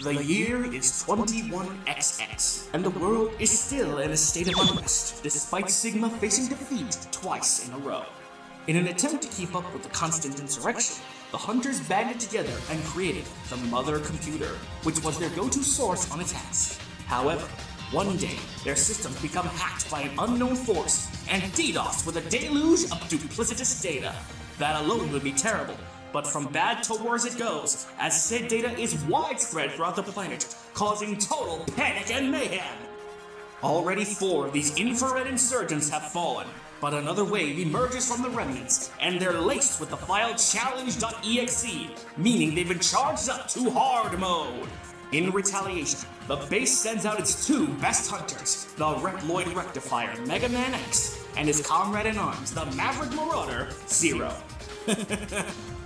The year is 21XX, and the world is still in a state of unrest, despite Sigma facing defeat twice in a row. In an attempt to keep up with the constant insurrection, the hunters banded together and created the Mother Computer, which was their go-to source on attacks. However, one day, their systems become hacked by an unknown force and DDoS with a deluge of duplicitous data. That alone would be terrible, but from bad to worse it goes, as said data is widespread throughout the planet, causing total panic and mayhem. Already 4 of these infrared insurgents have fallen, but another wave emerges from the remnants, and they're laced with the file challenge.exe, meaning they've been charged up to hard mode. In retaliation, the base sends out its 2 best hunters, the Reploid Rectifier Mega Man X, and his comrade in arms, the Maverick Marauder Zero.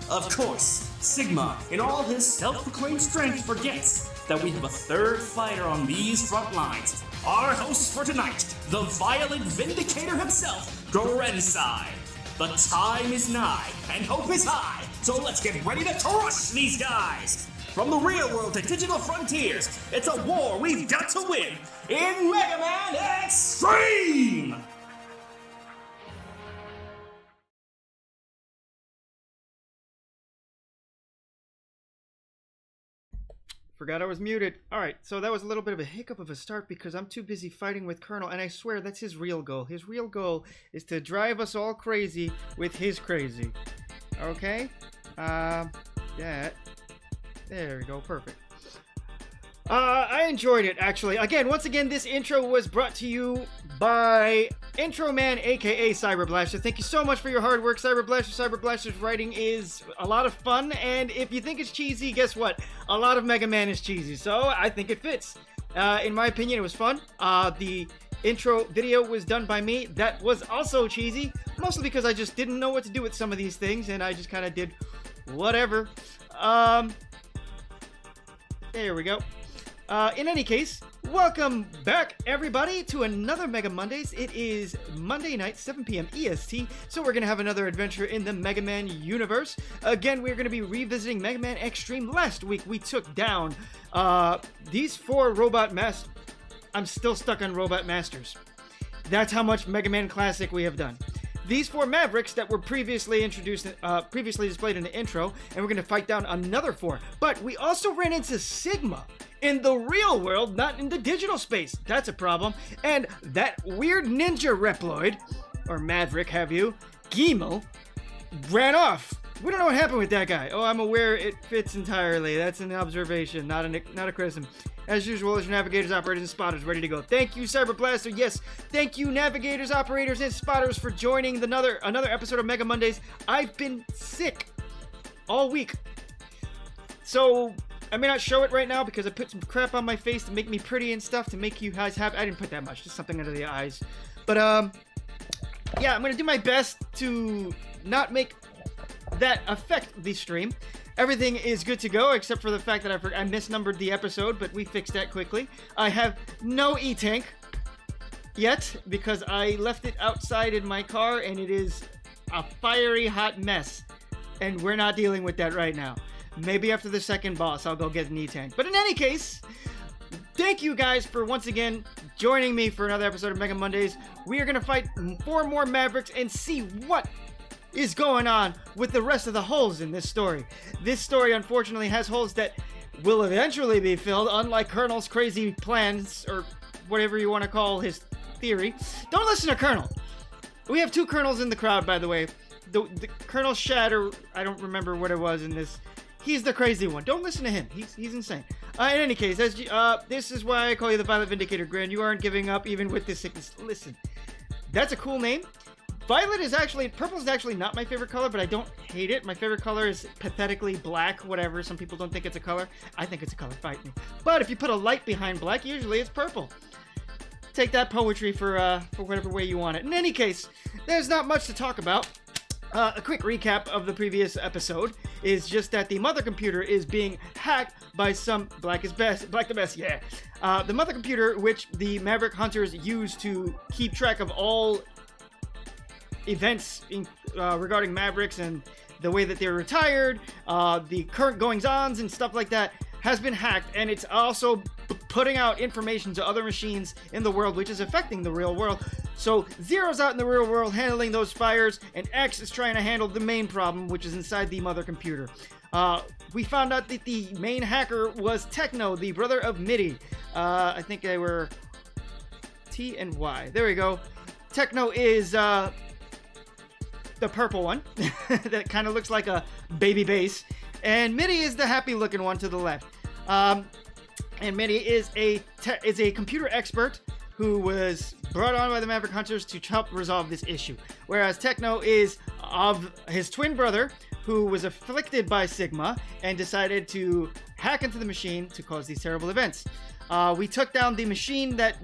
Of course, Sigma, in all his self-proclaimed strength, forgets that we have a third fighter on these front lines. Our host for tonight, the violent vindicator himself, Grencye. The time is nigh, and hope is high, so let's get ready to crush these guys! From the real world to digital frontiers, it's a war we've got to win in Mega Man Xtreme! Forgot I was muted. Alright, so that was a little bit of a hiccup of a start because I'm too busy fighting with Colonel, and I swear that's his real goal. His real goal is to drive us all crazy with his crazy. Okay? Yeah. There we go, perfect. I enjoyed it, actually. Once again, this intro was brought to you by Intro Man, aka Cyberblaster. Thank you so much for your hard work, Cyberblaster. Cyberblaster's writing is a lot of fun, and if you think it's cheesy, guess what? A lot of Mega Man is cheesy, so I think it fits. In my opinion, it was fun. The intro video was done by me. That was also cheesy, mostly because I just didn't know what to do with some of these things, and I just kind of did whatever. There we go. In any case, welcome back, everybody, to another Mega Mondays. It is Monday night, 7 p.m. EST, so we're going to have another adventure in the Mega Man universe. Again, we're going to be revisiting Mega Man Xtreme. Last week, we took down these 4 robot masters. I'm still stuck on robot masters. That's how much Mega Man Classic we have done. These 4 Mavericks that were previously introduced, previously displayed in the intro, and we're going to fight down another 4. But we also ran into Sigma in the real world, not in the digital space. That's a problem. And that weird ninja Reploid, or Maverick, have you, Gimel, ran off. We don't know what happened with that guy. Oh, I'm aware it fits entirely. That's an observation, not a criticism. As usual, there's your navigators, operators, and spotters ready to go. Thank you, Cyberblaster. Yes, thank you, navigators, operators, and spotters for joining another episode of Mega Mondays. I've been sick all week, so I may not show it right now because I put some crap on my face to make me pretty and stuff to make you guys happy. I didn't put that much, just something under the eyes. But yeah, I'm gonna do my best to not make that affect the stream. Everything is good to go, except for the fact that I misnumbered the episode, but we fixed that quickly. I have no E-Tank yet, because I left it outside in my car, and it is a fiery hot mess. And we're not dealing with that right now. Maybe after the second boss, I'll go get an E-Tank. But in any case, thank you guys for once again joining me for another episode of Mega Mondays. We are going to fight 4 more Mavericks and see what is going on with the rest of the holes in this story. This story, unfortunately, has holes that will eventually be filled, unlike Colonel's crazy plans, or whatever you want to call his theory. Don't listen to Colonel. We have 2 Colonels in the crowd, by the way. The Colonel Shatter, I don't remember what it was in this. He's the crazy one. Don't listen to him. He's insane. In any case, this is why I call you the Violent Vindicator, Gran. You aren't giving up even with this sickness. Listen, that's a cool name. Purple is actually not my favorite color, but I don't hate it. My favorite color is pathetically black, whatever. Some people don't think it's a color. I think it's a color, fight me. But if you put a light behind black, usually it's purple. Take that poetry for whatever way you want it. In any case, there's not much to talk about. A quick recap of the previous episode is just that the mother computer is being hacked by some Black the Best, yeah. The mother computer, which the Maverick Hunters use to keep track of all events regarding Mavericks and the way that they're retired, the current goings-ons and stuff like that. has been hacked, and it's also putting out information to other machines in the world, which is affecting the real world. So Zero's out in the real world handling those fires, and X is trying to handle the main problem, which is inside the mother computer. We found out that the main hacker was Techno, the brother of Mitty. I think they were T and Y. There we go. Techno is the purple one that kind of looks like a baby bass, and Mitty is the happy looking one to the left. And Mitty is a computer expert who was brought on by the Maverick Hunters to help resolve this issue, whereas Techno is of his twin brother, who was afflicted by Sigma and decided to hack into the machine to cause these terrible events. We took down the machine that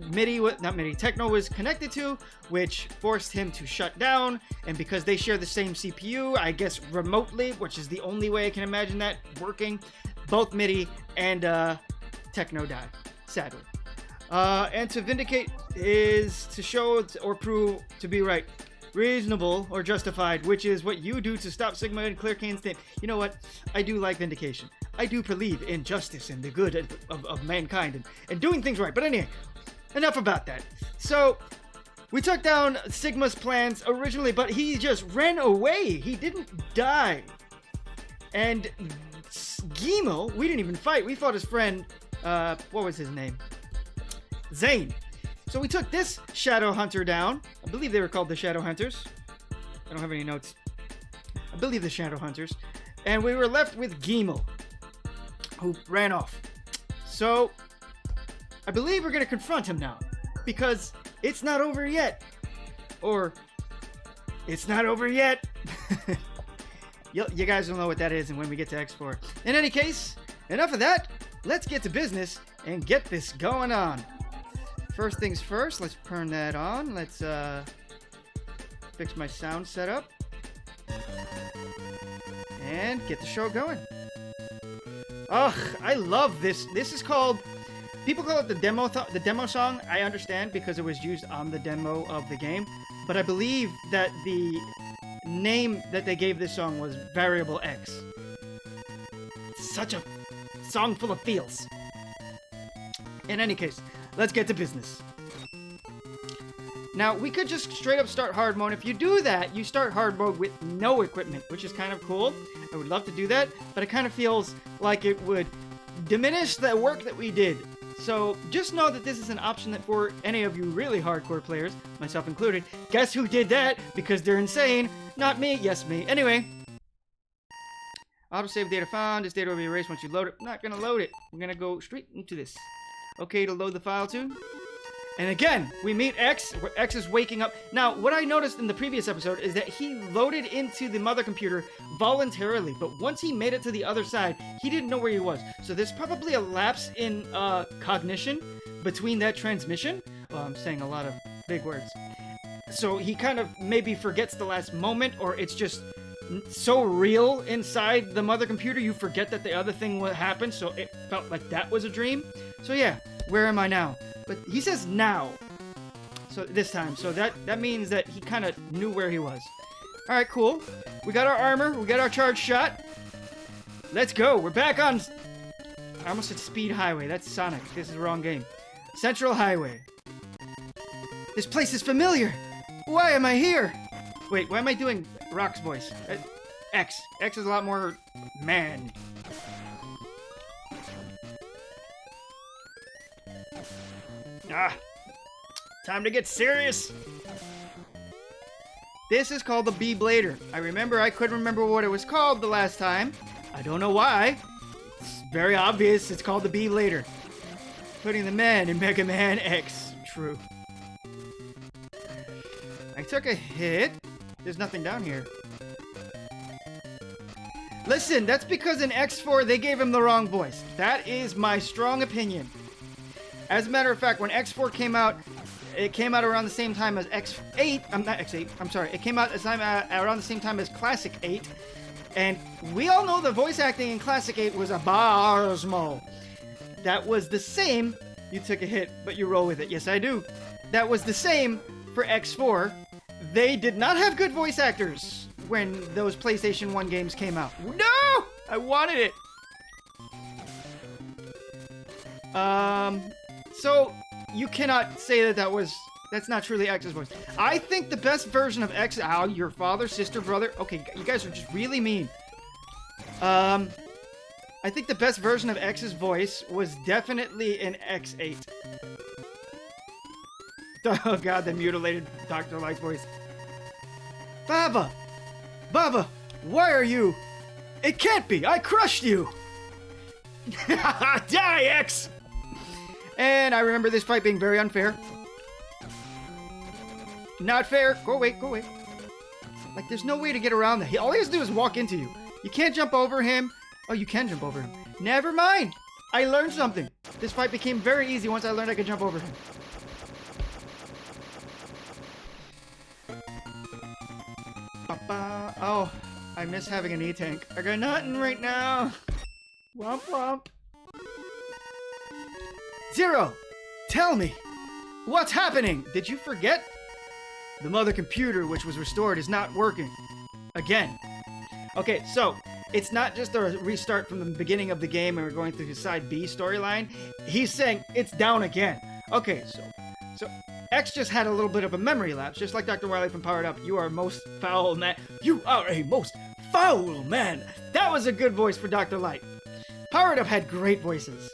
Techno was connected to, which forced him to shut down, and because they share the same CPU, I guess remotely, which is the only way I can imagine that working, both Mitty and Techno died, sadly. And to vindicate is to show or prove to be right, reasonable, or justified, which is what you do to stop Sigma and clear Kane's name. You know what? I do like vindication. I do believe in justice and the good of mankind and doing things right. But anyway, enough about that. So, we took down Sigma's plans originally, but he just ran away. He didn't die. And Gimo, we didn't even fight. We fought his friend, what was his name? Zane. So we took this Shadow Hunter down. I believe they were called the Shadow Hunters. I don't have any notes. I believe the Shadow Hunters. And we were left with Gimo, who ran off. So I believe we're going to confront him now, because it's not over yet. Or it's not over yet. You guys will know what that is and when we get to X4. In any case, enough of that. Let's get to business and get this going on. First things first, let's turn that on. Let's fix my sound setup and get the show going. Ugh, I love this. This is called, people call it the demo song. I understand because it was used on the demo of the game, but I believe that the name that they gave this song was Variable X. Such a song full of feels. In any case, let's get to business. Now, we could just straight up start hard mode. If you do that, you start hard mode with no equipment, which is kind of cool. I would love to do that, but it kind of feels like it would diminish the work that we did. So just know that this is an option that for any of you really hardcore players, myself included, guess who did that? Because they're insane. Not me. Yes, me. Anyway. Autosave data found. This data will be erased once you load it. I'm not going to load it. I'm going to go straight into this. Okay, to load the file too. And again, we meet X, where X is waking up. Now, what I noticed in the previous episode is that he loaded into the mother computer voluntarily, but once he made it to the other side, he didn't know where he was. So there's probably a lapse in cognition between that transmission. Well, I'm saying a lot of big words. So he kind of maybe forgets the last moment, or it's just so real inside the mother computer, you forget that the other thing would happen, so it felt like that was a dream. So yeah, where am I now? But he says now. So this time. So that means that he kind of knew where he was. Alright, cool. We got our armor. We got our charge shot. Let's go. We're back on... I almost said Speed Highway. That's Sonic. This is the wrong game. Central Highway. This place is familiar. Why am I here? Wait, why am I doing Rock's voice? X. X is a lot more man. Ah, time to get serious. This is called the B-Blader. I remember I couldn't remember what it was called the last time. I don't know why. It's very obvious. It's called the B-Blader. Putting the man in Mega Man X. True. I took a hit. There's nothing down here. Listen, that's because in X4 they gave him the wrong voice. That is my strong opinion. As a matter of fact, when X4 came out, it came out around the same time as X8. I'm not X8. I'm sorry. It came out around the same time as Classic 8. And we all know the voice acting in Classic 8 was abysmal. That was the same. You took a hit, but you roll with it. Yes, I do. That was the same for X4. They did not have good voice actors when those PlayStation 1 games came out. No! I wanted it. So you cannot say that's not truly X's voice. I think the best version of X, your father, sister, brother. Okay, you guys are just really mean. I think the best version of X's voice was definitely in X8. Oh god, the mutilated Dr. Light's voice. Baba! Baba! Why are you? It can't be! I crushed you! Die, X! And I remember this fight being very unfair. Not fair. Go away, go away. Like, there's no way to get around that. All he has to do is walk into you. You can't jump over him. Oh, you can jump over him. Never mind. I learned something. This fight became very easy once I learned I could jump over him. Oh, I miss having an E-tank. I got nothing right now. Womp womp. Zero! Tell me! What's happening? Did you forget? The mother computer, which was restored, is not working. Again. Okay, so, it's not just a restart from the beginning of the game and we're going through his side B storyline. He's saying it's down again. Okay, so X just had a little bit of a memory lapse, just like Dr. Wily from Powered Up. You are a most foul man. You are a most foul man! That was a good voice for Dr. Light. Powered Up had great voices.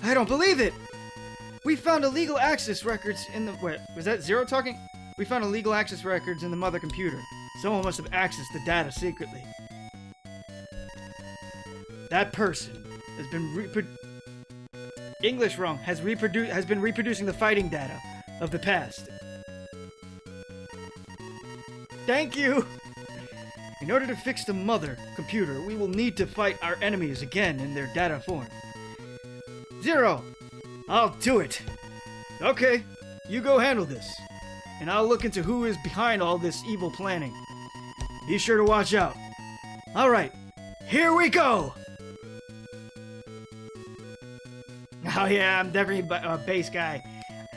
I don't believe it! We found illegal access records in the... Wait, was that Zero talking? We found illegal access records in the mother computer. Someone must have accessed the data secretly. That person has been English wrong. Has been reproducing the fighting data of the past. Thank you! In order to fix the mother computer, we will need to fight our enemies again in their data form. Zero! I'll do it! Okay, you go handle this. And I'll look into who is behind all this evil planning. Be sure to watch out. Alright, here we go! Oh yeah, I'm definitely a bass guy.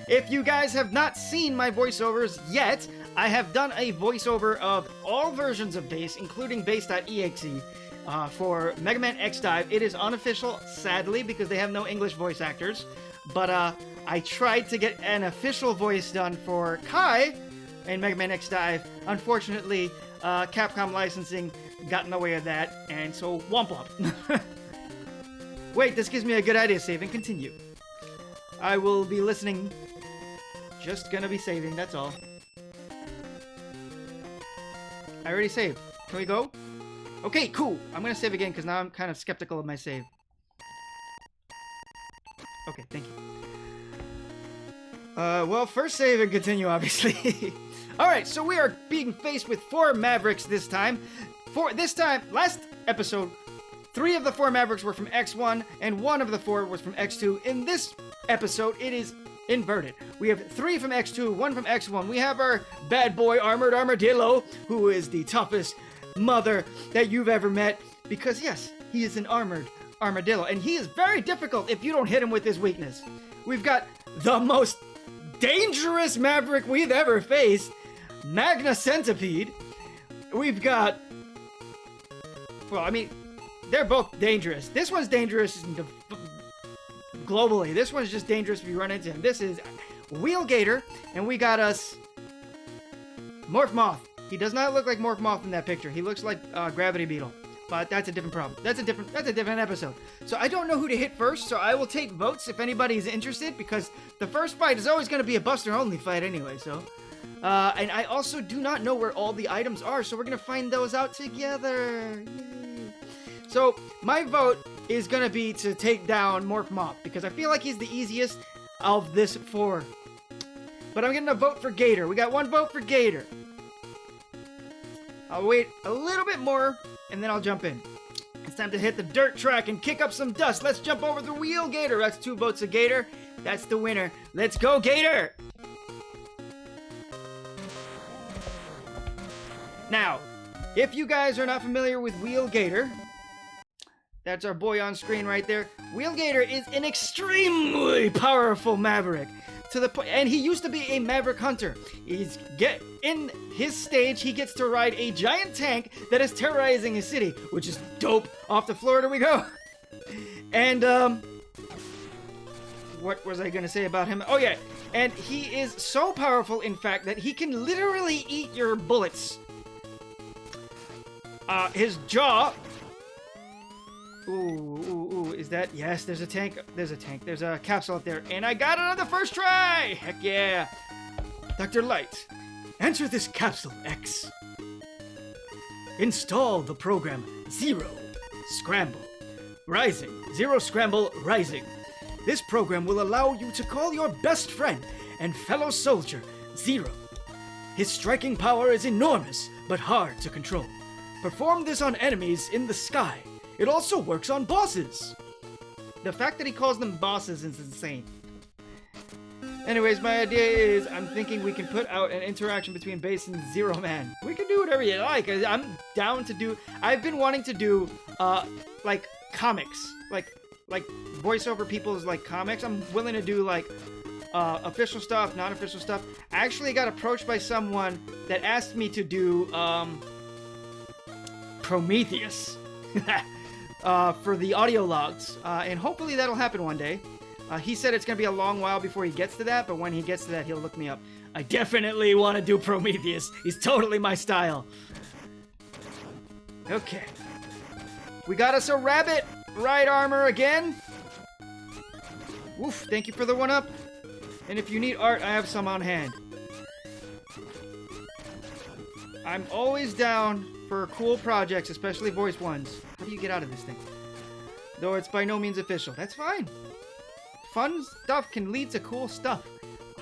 If you guys have not seen my voiceovers yet, I have done a voiceover of all versions of bass, including bass.exe, for Mega Man X Dive. It is unofficial, sadly, because they have no English voice actors. But I tried to get an official voice done for Kai in Mega Man X Dive. Unfortunately, Capcom licensing got in the way of that, and so womp womp. Wait, this gives me a good idea. Save and continue. I will be listening. Just gonna be saving, that's all. I already saved. Can we go? Okay, cool. I'm gonna save again because now I'm kind of skeptical of my save. Okay, thank you. Well, first save and continue, obviously. Alright, so we are being faced with 4 Mavericks this time. Last episode, 3 of the 4 Mavericks were from X1, and 1 of the 4 was from X2. In this episode, it is inverted. We have 3 from X2, 1 from X1. We have our bad boy, Armored Armadillo, who is the toughest mother that you've ever met. Because, yes, he is an armored armadillo, and he is very difficult if you don't hit him with his weakness. We've got the most dangerous Maverick we've ever faced, Magna Centipede. We've got... Well, I mean... They're both dangerous. This one's dangerous globally. This one's just dangerous if you run into him. This is Wheel Gator, and we got us Morph Moth. He does not look like Morph Moth in that picture. He looks like Gravity Beetle, but that's a different problem. That's a different episode. So I don't know who to hit first, so I will take votes if anybody is interested, because the first fight is always going to be a Buster-only fight anyway, so... and I also do not know where all the items are, so we're going to find those out together. Yay. So, my vote is going to be to take down Morph Moth, because I feel like he's the easiest of this 4. But I'm going to vote for Gator. We got 1 vote for Gator. I'll wait a little bit more, and then I'll jump in. It's time to hit the dirt track and kick up some dust. Let's jump over the Wheel Gator. That's 2 votes of Gator. That's the winner. Let's go, Gator! Now, if you guys are not familiar with Wheel Gator... That's our boy on screen right there. Wheel Gator is an extremely powerful Maverick. And he used to be a Maverick Hunter. In his stage, he gets to ride a giant tank that is terrorizing a city, which is dope. Off to Florida we go. And what was I gonna say about him? Oh yeah, and he is so powerful, in fact, that he can literally eat your bullets. His jaw... Ooh, is that... Yes, there's a tank. There's a capsule up there, and I got it on the first try! Heck yeah! Dr. Light, enter this capsule, X. Install the program Zero Scramble Rising. Zero Scramble Rising. This program will allow you to call your best friend and fellow soldier Zero. His striking power is enormous, but hard to control. Perform this on enemies in the sky. It also works on bosses. The fact that he calls them bosses is insane. Anyways, my idea is I'm thinking we can put out an interaction between Base and Zero Man. We can do whatever you like. I'm down to do... I've been wanting to do, like, comics. Like voiceover people's, like, comics. I'm willing to do, like, official stuff, non-official stuff. I actually got approached by someone that asked me to do, Prometheus. For the audio logs. And hopefully that'll happen one day. He said it's going to be a long while before he gets to that, but when he gets to that, he'll look me up. I definitely want to do Prometheus. He's totally my style. Okay. We got us a rabbit ride armor again. Woof, thank you for the one-up. And if you need art, I have some on hand. I'm always down for cool projects, especially voice ones. How do you get out of this thing? Though it's by no means official. That's fine. Fun stuff can lead to cool stuff.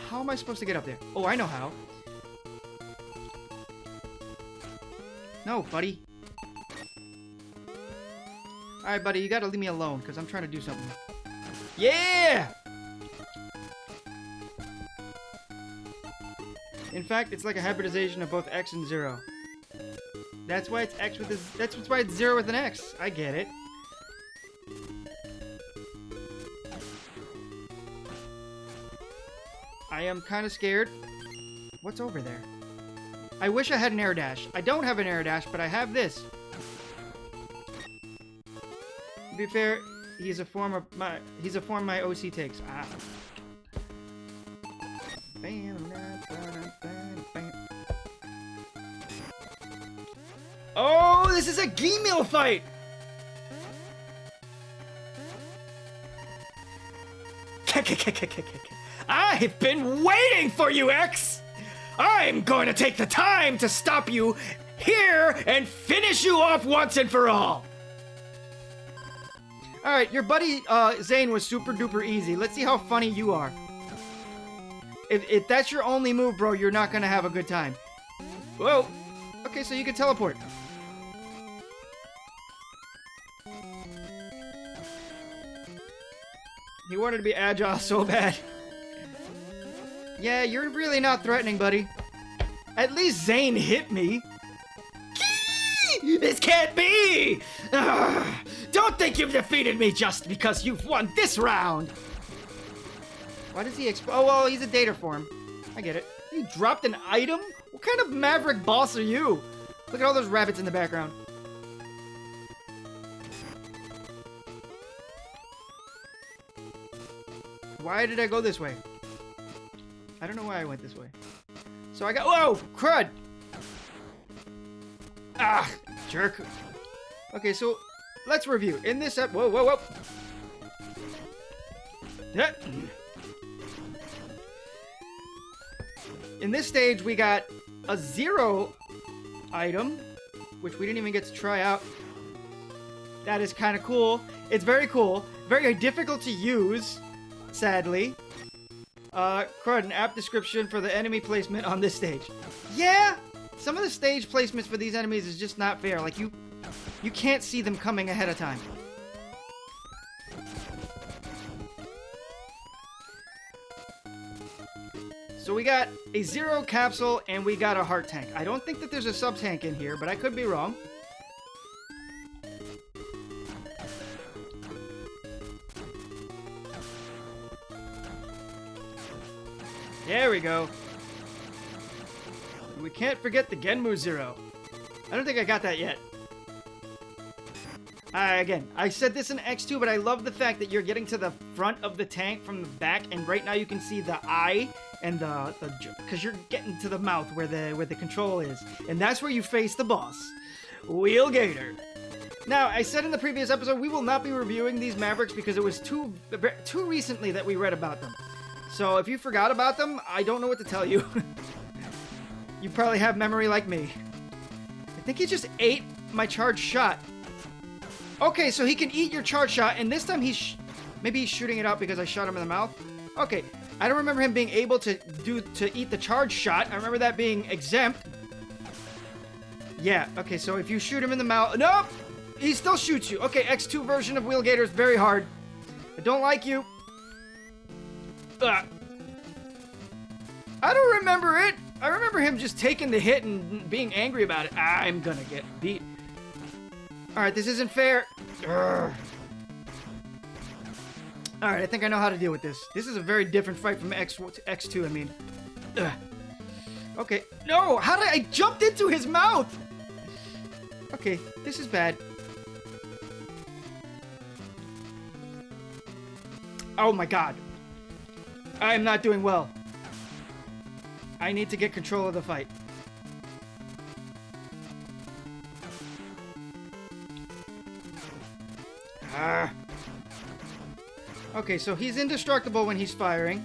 How am I supposed to get up there? Oh, I know how. No, buddy. Alright, buddy, you gotta leave me alone, because I'm trying to do something. Yeah! In fact, it's like a hybridization of both X and Zero. That's why it's X with this. That's why it's Zero with an X. I get it. I am kind of scared. What's over there? I wish I had an air dash. I don't have an air dash, but I have this. To be fair, he's a form my OC takes. Ah. Oh, this is a Gmeal fight! I've been waiting for you, X! I'm going to take the time to stop you here and finish you off once and for all! Alright, your buddy Zane was super duper easy. Let's see how funny you are. If that's your only move, bro, you're not gonna have a good time. Whoa! Okay, so you can teleport. He wanted to be agile so bad. Yeah, you're really not threatening, buddy. At least Zane hit me. This can't be! Ugh, don't think you've defeated me just because you've won this round! Why does he oh, well, he's a data form. I get it. You dropped an item? What kind of maverick boss are you? Look at all those rabbits in the background. Why did I go this way? I don't know why I went this way. So I got... Whoa! Crud! Ah! Jerk. Okay, so let's review. In this whoa. Yeah. In this stage, we got a Zero item, which we didn't even get to try out. That is kind of cool. It's very cool. Very difficult to use, sadly. Crud, an app description for the enemy placement on this stage. Yeah! Some of the stage placements for these enemies is just not fair. Like, you can't see them coming ahead of time. So we got a Zero capsule, and we got a heart tank. I don't think that there's a sub-tank in here, but I could be wrong. There we go. We can't forget the Genmu Zero. I don't think I got that yet. Again, I said this in X2, but I love the fact that you're getting to the front of the tank from the back, and right now you can see the eye and because you're getting to the mouth where the control is, and that's where you face the boss, Wheelgator. Now, I said in the previous episode we will not be reviewing these Mavericks because it was too recently that we read about them. So if you forgot about them, I don't know what to tell you. You probably have memory like me. I think he just ate my charged shot. Okay, so he can eat your charge shot, and this time maybe he's shooting it out because I shot him in the mouth. Okay, I don't remember him being able to eat the charge shot. I remember that being exempt. Yeah, okay, so if you shoot him in the mouth... Nope! He still shoots you. Okay, X2 version of Wheelgator is very hard. I don't like you. Ugh. I don't remember it. I remember him just taking the hit and being angry about it. I'm gonna get beat. Alright, this isn't fair. Alright, I think I know how to deal with this. This is a very different fight from X2, I mean. Ugh. Okay. No! How did I jumped into his mouth? Okay, this is bad. Oh my god. I am not doing well. I need to get control of the fight. Okay, so he's indestructible when he's firing.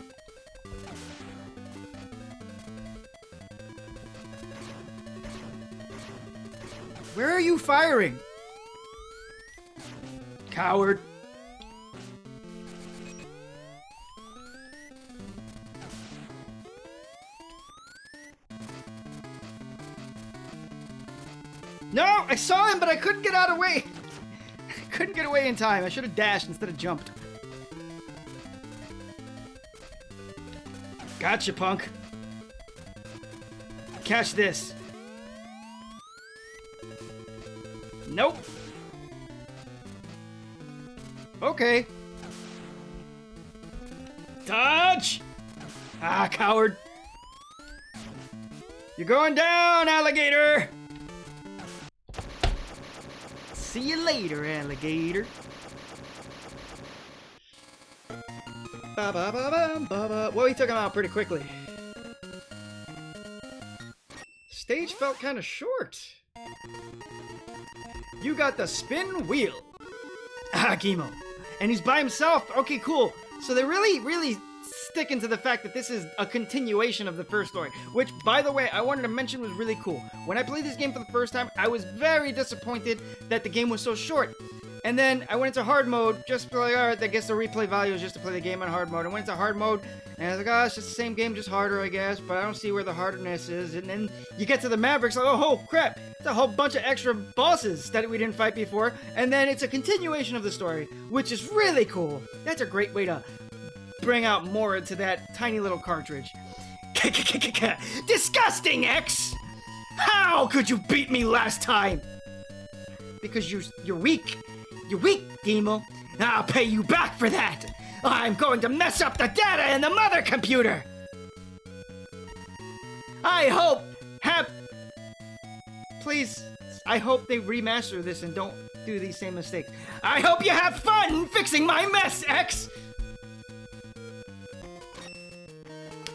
Where are you firing? Coward. No! I saw him, but I couldn't get out of the way! I couldn't get away in time. I should have dashed instead of jumped. Gotcha, punk. Catch this. Nope. Okay. Dodge! Ah, coward. You're going down, alligator! See you later, alligator. Well, he took him out pretty quickly. Stage felt kind of short. You got the spin wheel. Ah, Gimo. And he's by himself. Okay, cool. So they're really sticking to the fact that this is a continuation of the first story, which, by the way, I wanted to mention was really cool. When I played this game for the first time, I was very disappointed that the game was so short. And then I went into hard mode, just like, alright, I guess the replay value is just to play the game on hard mode. I went into hard mode, and I was like, oh, it's just the same game, just harder, I guess, but I don't see where the hardness is. And then you get to the Mavericks, like, oh, crap, it's a whole bunch of extra bosses that we didn't fight before, and then it's a continuation of the story, which is really cool. That's a great way to bring out more into that tiny little cartridge. Disgusting, X! How could you beat me last time? Because you're weak. You're weak, Demo. I'll pay you back for that. I'm going to mess up the data in the mother computer. I hope Please, I hope they remaster this and don't do these same mistakes. I hope you have fun fixing my mess, X.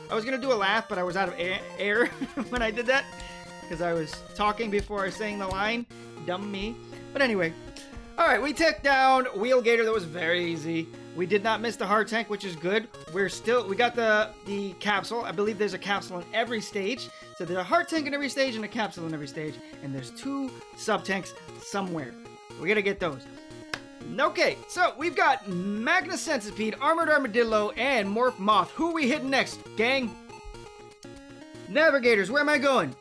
I was gonna do a laugh, but I was out of air when I did that because I was talking before I was saying the line. Dumb me. But anyway. Alright, we took down Wheelgator. That was very easy. We did not miss the hard tank, which is good. We got the capsule. I believe there's a capsule in every stage. So there's a hard tank in every stage and a capsule in every stage. And there's 2 sub-tanks somewhere. We gotta get those. Okay, so we've got Magna Centipede, Armored Armadillo, and Morph Moth. Who are we hitting next, gang? Navigators, where am I going?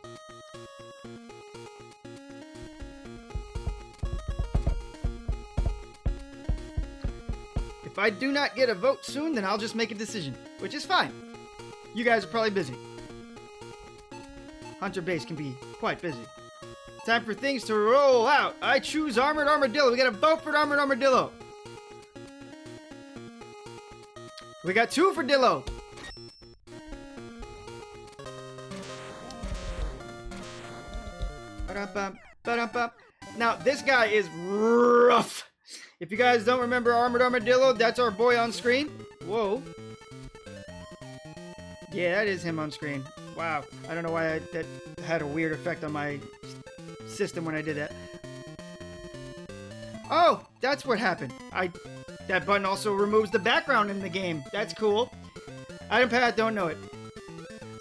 If I do not get a vote soon, then I'll just make a decision, which is fine. You guys are probably busy. Hunter base can be quite busy. Time for things to roll out. I choose Armored Armadillo. We got a vote for Armored Armadillo. We got 2 for Dillo. Now, this guy is rough. If you guys don't remember Armored Armadillo, that's our boy on screen. Whoa. Yeah, that is him on screen. Wow. I don't know why that had a weird effect on my system when I did that. Oh, that's what happened. That button also removes the background in the game. That's cool. Item pad, don't know it.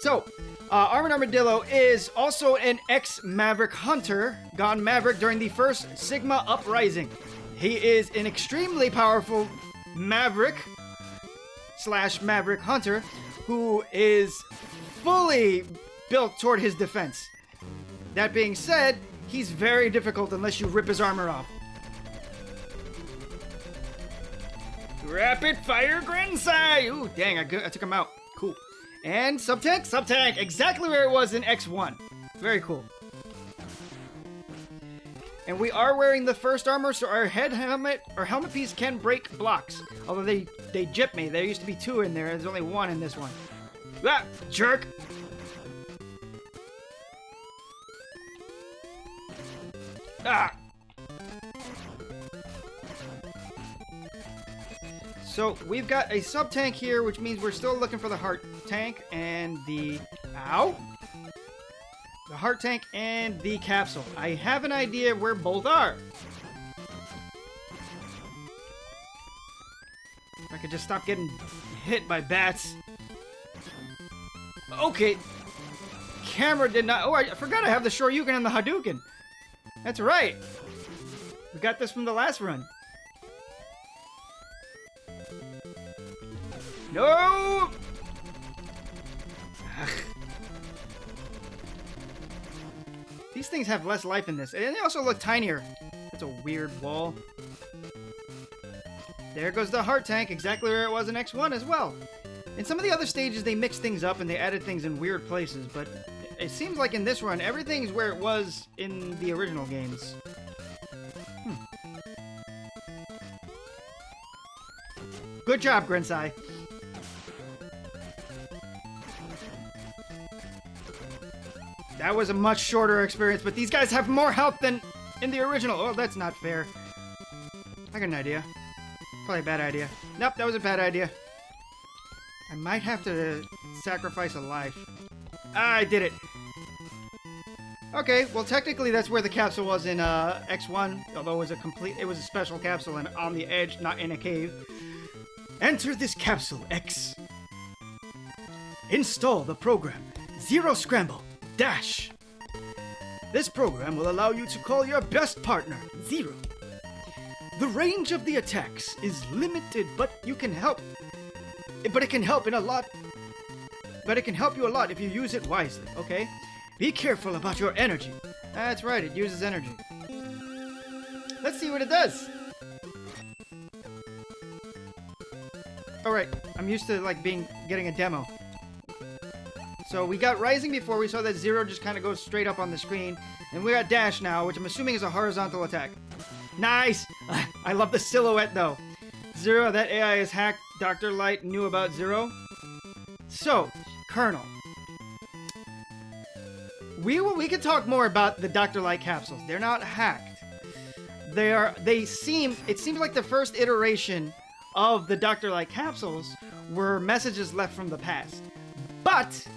So, Armored Armadillo is also an ex-Maverick hunter, gone Maverick during the first Sigma Uprising. He is an extremely powerful Maverick / Maverick hunter who is fully built toward his defense. That being said, he's very difficult unless you rip his armor off. Rapid fire Grencye! Ooh, dang, I took him out. Cool. And sub-tank? Sub-tank! Exactly where it was in X1. Very cool. And we are wearing the first armor, so our helmet piece can break blocks. Although they gypped me. There used to be 2 in there. There's only 1 in this one. Ah, jerk! Ah! So we've got a sub-tank here, which means we're still looking for the heart tank and the... Ow! The heart tank and the capsule. I have an idea where both are. If I could just stop getting hit by bats. Okay. Camera did not... Oh, I forgot I have the Shoryuken and the Hadouken. That's right. We got this from the last run. No! These things have less life in this. And they also look tinier. That's a weird wall. There goes the heart tank, exactly where it was in X1 as well. In some of the other stages, they mixed things up and they added things in weird places, but it seems like in this run, everything's where it was in the original games. Good job, Grencye. That was a much shorter experience, but these guys have more health than in the original. Oh, that's not fair. I got an idea. Probably a bad idea. Nope, that was a bad idea. I might have to sacrifice a life. I did it. Okay, well technically that's where the capsule was in X1, although it was a special capsule and on the edge, not in a cave. Enter this capsule, X. Install the program. Zero Scramble. Dash. This program will allow you to call your best partner, Zero. The range of the attacks is limited, but it can help you a lot if you use it wisely, okay? Be careful about your energy. That's right, it uses energy. Let's see what it does. Alright, I'm used to getting a demo. So we got Rising before, we saw that Zero just kind of goes straight up on the screen. And we got Dash now, which I'm assuming is a horizontal attack. Nice! I love the silhouette though. Zero, that AI is hacked. Dr. Light knew about Zero. So, Colonel. We can talk more about the Dr. Light capsules. They're not hacked. It seems like the first iteration of the Dr. Light capsules were messages left from the past. But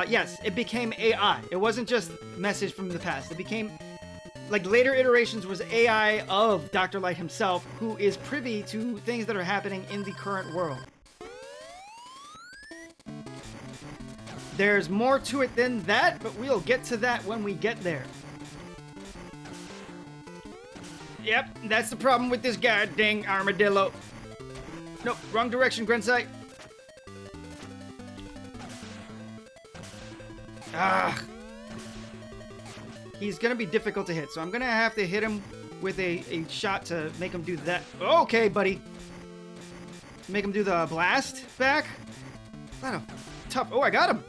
yes, it became AI. It wasn't just message from the past. It became, later iterations was AI of Dr. Light himself, who is privy to things that are happening in the current world. There's more to it than that, but we'll get to that when we get there. Yep, that's the problem with this guy, dang armadillo. Nope, wrong direction, Grencye. Ah. He's gonna be difficult to hit, so I'm gonna have to hit him with a shot to make him do that. Okay, buddy. Make him do the blast back. Not a tough. Oh, I got him.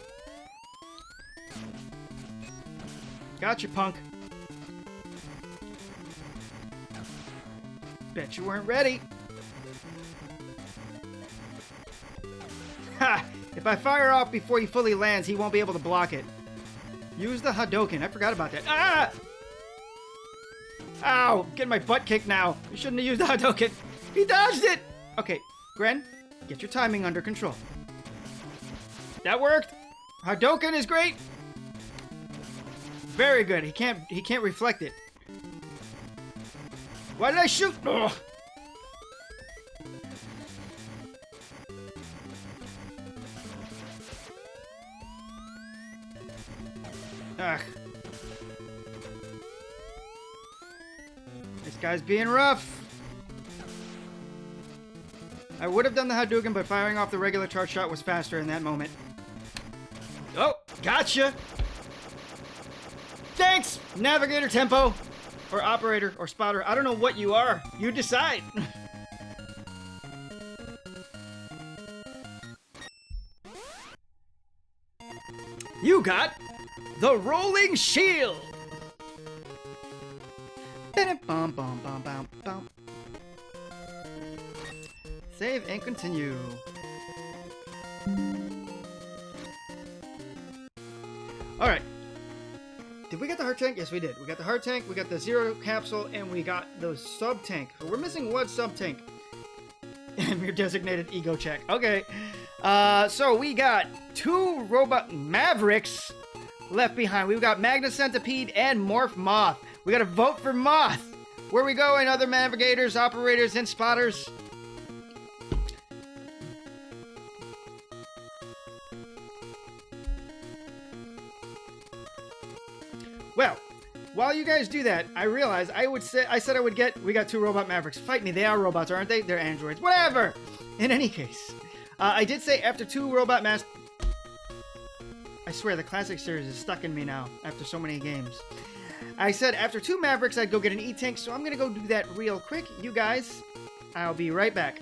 Got you, punk. Bet you weren't ready. Ha! If I fire off before he fully lands, he won't be able to block it. Use the Hadouken. I forgot about that. Ah! Ow! Getting my butt kicked now. I shouldn't have used the Hadouken. He dodged it! Okay, Gren, get your timing under control. That worked. Hadouken is great. Very good. He can't reflect it. Why did I shoot? Ugh. Ugh. This guy's being rough. I would have done the Hadouken, but firing off the regular charge shot was faster in that moment. Oh, gotcha. Thanks, Navigator Tempo. Or Operator, or Spotter. I don't know what you are. You decide. You got the Rolling Shield. Save and continue. Alright. Did we get the heart tank? Yes, we did. We got the heart tank, we got the Zero capsule, and we got the sub tank. So we're missing one sub tank. And your designated ego check. Okay. So we got 2 robot Mavericks left behind. We've got Magna Centipede and Morph Moth. We got to vote for Moth. Where we going, other navigators, operators, and spotters? Well, while you guys do that, I realized we got 2 robot Mavericks. Fight me, they are robots, aren't they? They're androids. Whatever! In any case, I did say after 2 robot Masters... I swear, the classic series is stuck in me now, after so many games. I said after 2 Mavericks, I'd go get an E-Tank, so I'm gonna go do that real quick. You guys, I'll be right back.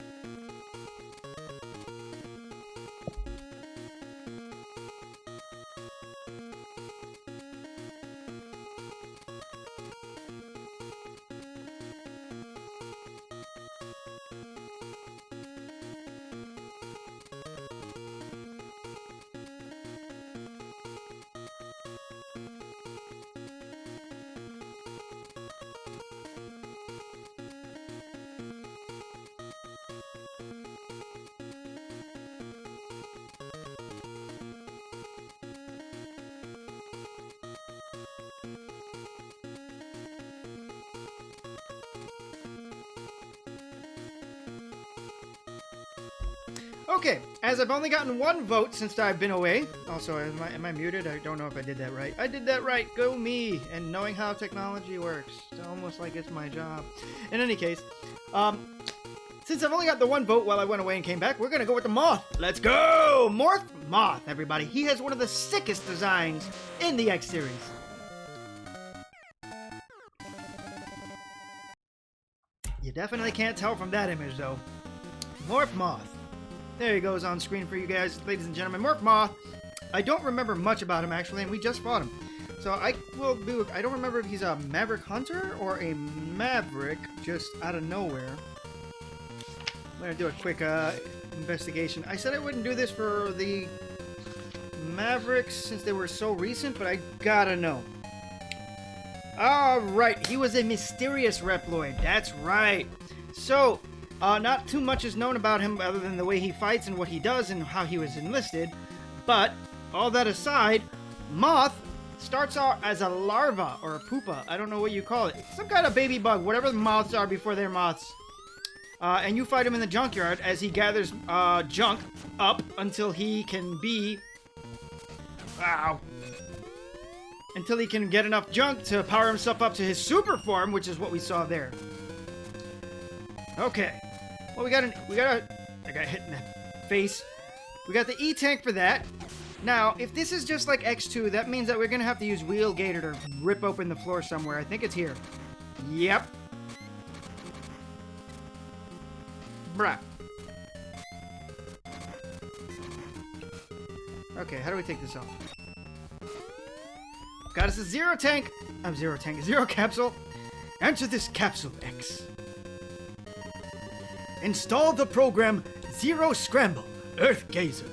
Okay, as I've only gotten 1 vote since I've been away. Also, am I muted? I don't know if I did that right. I did that right. Go me. And knowing how technology works. It's almost like it's my job. In any case, since I've only got the 1 vote while I went away and came back, we're going to go with the Moth. Let's go! Morph Moth, everybody. He has one of the sickest designs in the X series. You definitely can't tell from that image, though. Morph Moth. There he goes on screen for you guys, ladies and gentlemen. Morph Moth. I don't remember much about him, actually, and we just fought him. So I don't remember if he's a Maverick Hunter or a Maverick just out of nowhere. I'm going to do a quick investigation. I said I wouldn't do this for the Mavericks since they were so recent, but I gotta know. Alright, he was a mysterious Reploid. That's right. So... not too much is known about him other than the way he fights and what he does and how he was enlisted. But, all that aside, Moth starts out as a larva or a pupa. I don't know what you call it. Some kind of baby bug, whatever the moths are before they're moths. And you fight him in the junkyard as he gathers junk up until he can be... Wow. Until he can get enough junk to power himself up to his super form, which is what we saw there. Okay. Well, I got hit in the face. We got the E-Tank for that. Now, if this is just like X2, that means that we're gonna have to use Wheel Gator to rip open the floor somewhere. I think it's here. Yep. Bruh. Okay, how do we take this off? Got us a Zero capsule. Enter this capsule, X. Install the program Zero Scramble, Earth Gazer.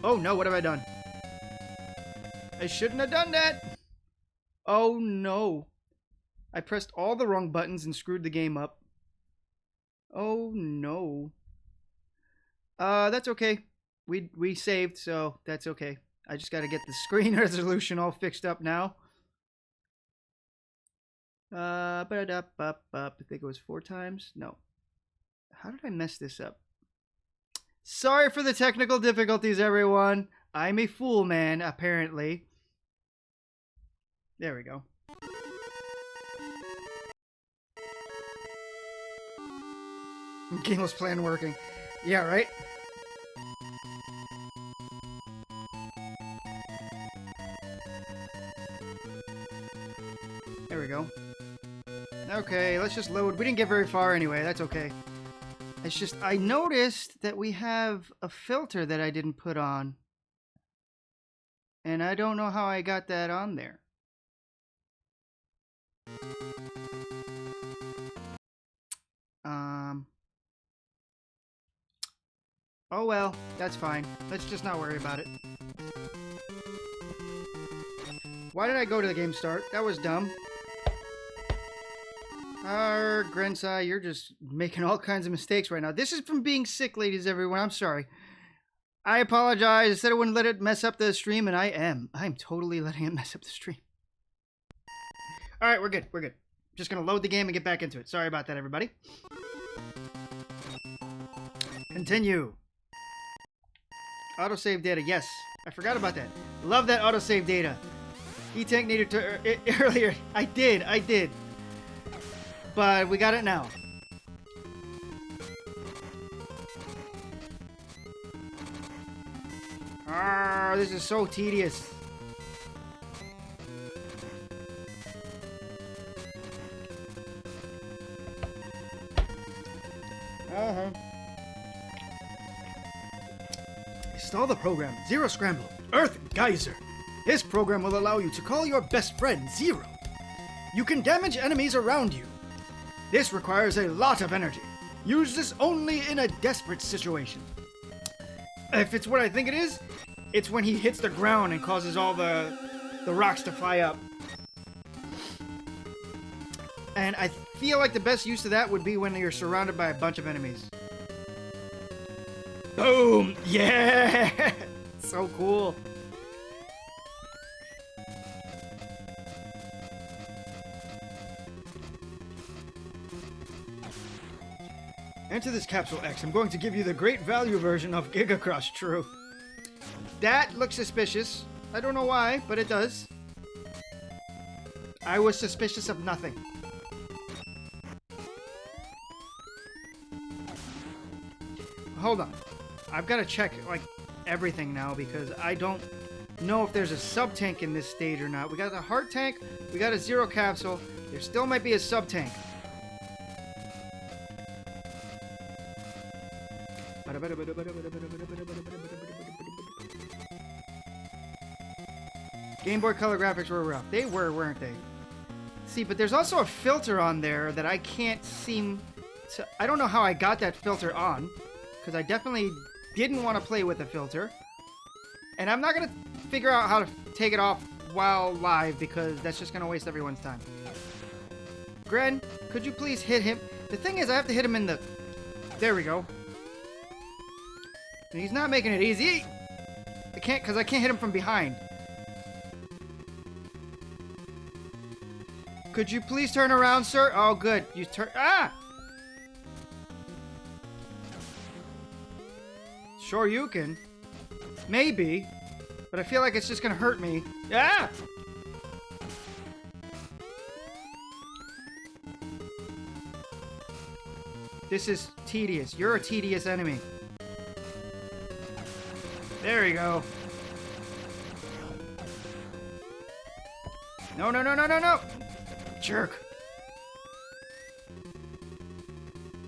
Oh no, what have I done? I shouldn't have done that. Oh no. I pressed all the wrong buttons and screwed the game up. Oh no. That's okay. We saved, so that's okay. I just gotta get the screen resolution all fixed up now. I think it was 4 times. No. How did I mess this up? Sorry for the technical difficulties, everyone. I'm a fool, man, apparently. There we go. Gameless plan working. Yeah, right? There we go. Okay, let's just load. We didn't get very far anyway. That's okay. It's just, I noticed that we have a filter that I didn't put on. And I don't know how I got that on there. Oh well, that's fine. Let's just not worry about it. Why did I go to the game start? That was dumb. Grencye, you're just making all kinds of mistakes right now. This is from being sick, ladies, everyone. I'm sorry. I apologize. I said I wouldn't let it mess up the stream, and I am. I'm totally letting it mess up the stream. Alright, we're good. We're good. Just gonna load the game and get back into it. Sorry about that, everybody. Continue. Autosave data. Yes. I forgot about that. Love that autosave data. E-Tank needed to earlier. I did. But we got it now. Ah, this is so tedious. Install the program Zero Scramble Earth Geyser. This program will allow you to call your best friend Zero. You can damage enemies around you. This requires a lot of energy. Use this only in a desperate situation. If it's what I think it is, it's when he hits the ground and causes all the rocks to fly up. And I feel like the best use of that would be when you're surrounded by a bunch of enemies. Boom! Yeah! So cool. Enter this capsule X. I'm going to give you the great value version of Giga Crush. True. That looks suspicious. I don't know why, but it does. I was suspicious of nothing. Hold on. I've got to check, like, everything now because I don't know if there's a sub-tank in this stage or not. We got a heart tank. We got a Zero capsule. There still might be a sub-tank. Game Boy Color graphics were rough. They were, weren't they? See, but there's also a filter on there that I can't seem to... I don't know how I got that filter on, because I definitely didn't want to play with a filter. And I'm not going to figure out how to take it off while live, because that's just going to waste everyone's time. Gren, could you please hit him? The thing is, I have to hit him in the... There we go. And he's not making it easy. I can't, because I can't hit him from behind. Could you please turn around, sir? Oh, good. You turn... Ah! Sure you can. Maybe. But I feel like it's just gonna hurt me. Ah! This is tedious. You're a tedious enemy. There you go. No, no, no, no, no, no! Jerk.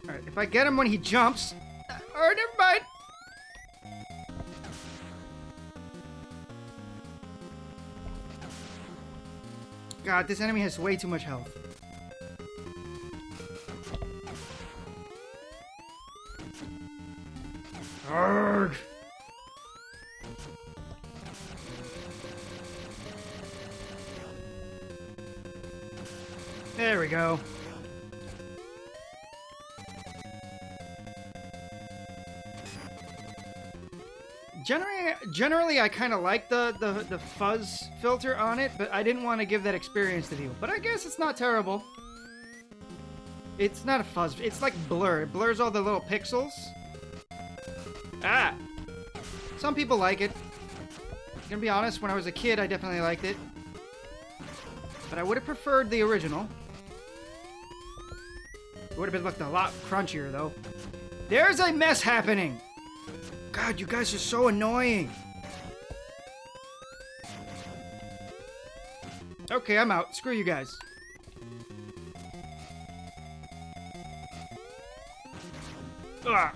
Alright, if I get him when he jumps... Alright, never mind. God, this enemy has way too much health. Arrgh. There we go. Generally, I kind of like the fuzz filter on it, but I didn't want to give that experience to people. But I guess it's not terrible. It's not a fuzz. It's like blur. It blurs all the little pixels. Ah! Some people like it. Gonna be honest, when I was a kid, I definitely liked it. But I would have preferred the original. It would have been looked a lot crunchier, though. There's a mess happening! God, you guys are so annoying. Okay, I'm out. Screw you guys. Ugh.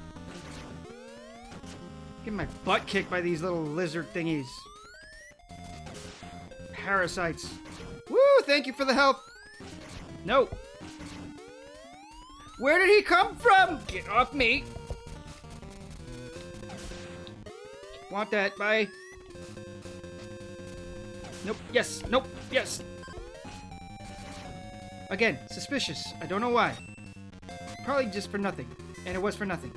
Getting my butt kicked by these little lizard thingies. Parasites. Woo! Thank you for the help. No. Where did he come from? Get off me. Want that. Bye. Nope. Yes. Nope. Yes. Again, suspicious. I don't know why. Probably just for nothing. And it was for nothing.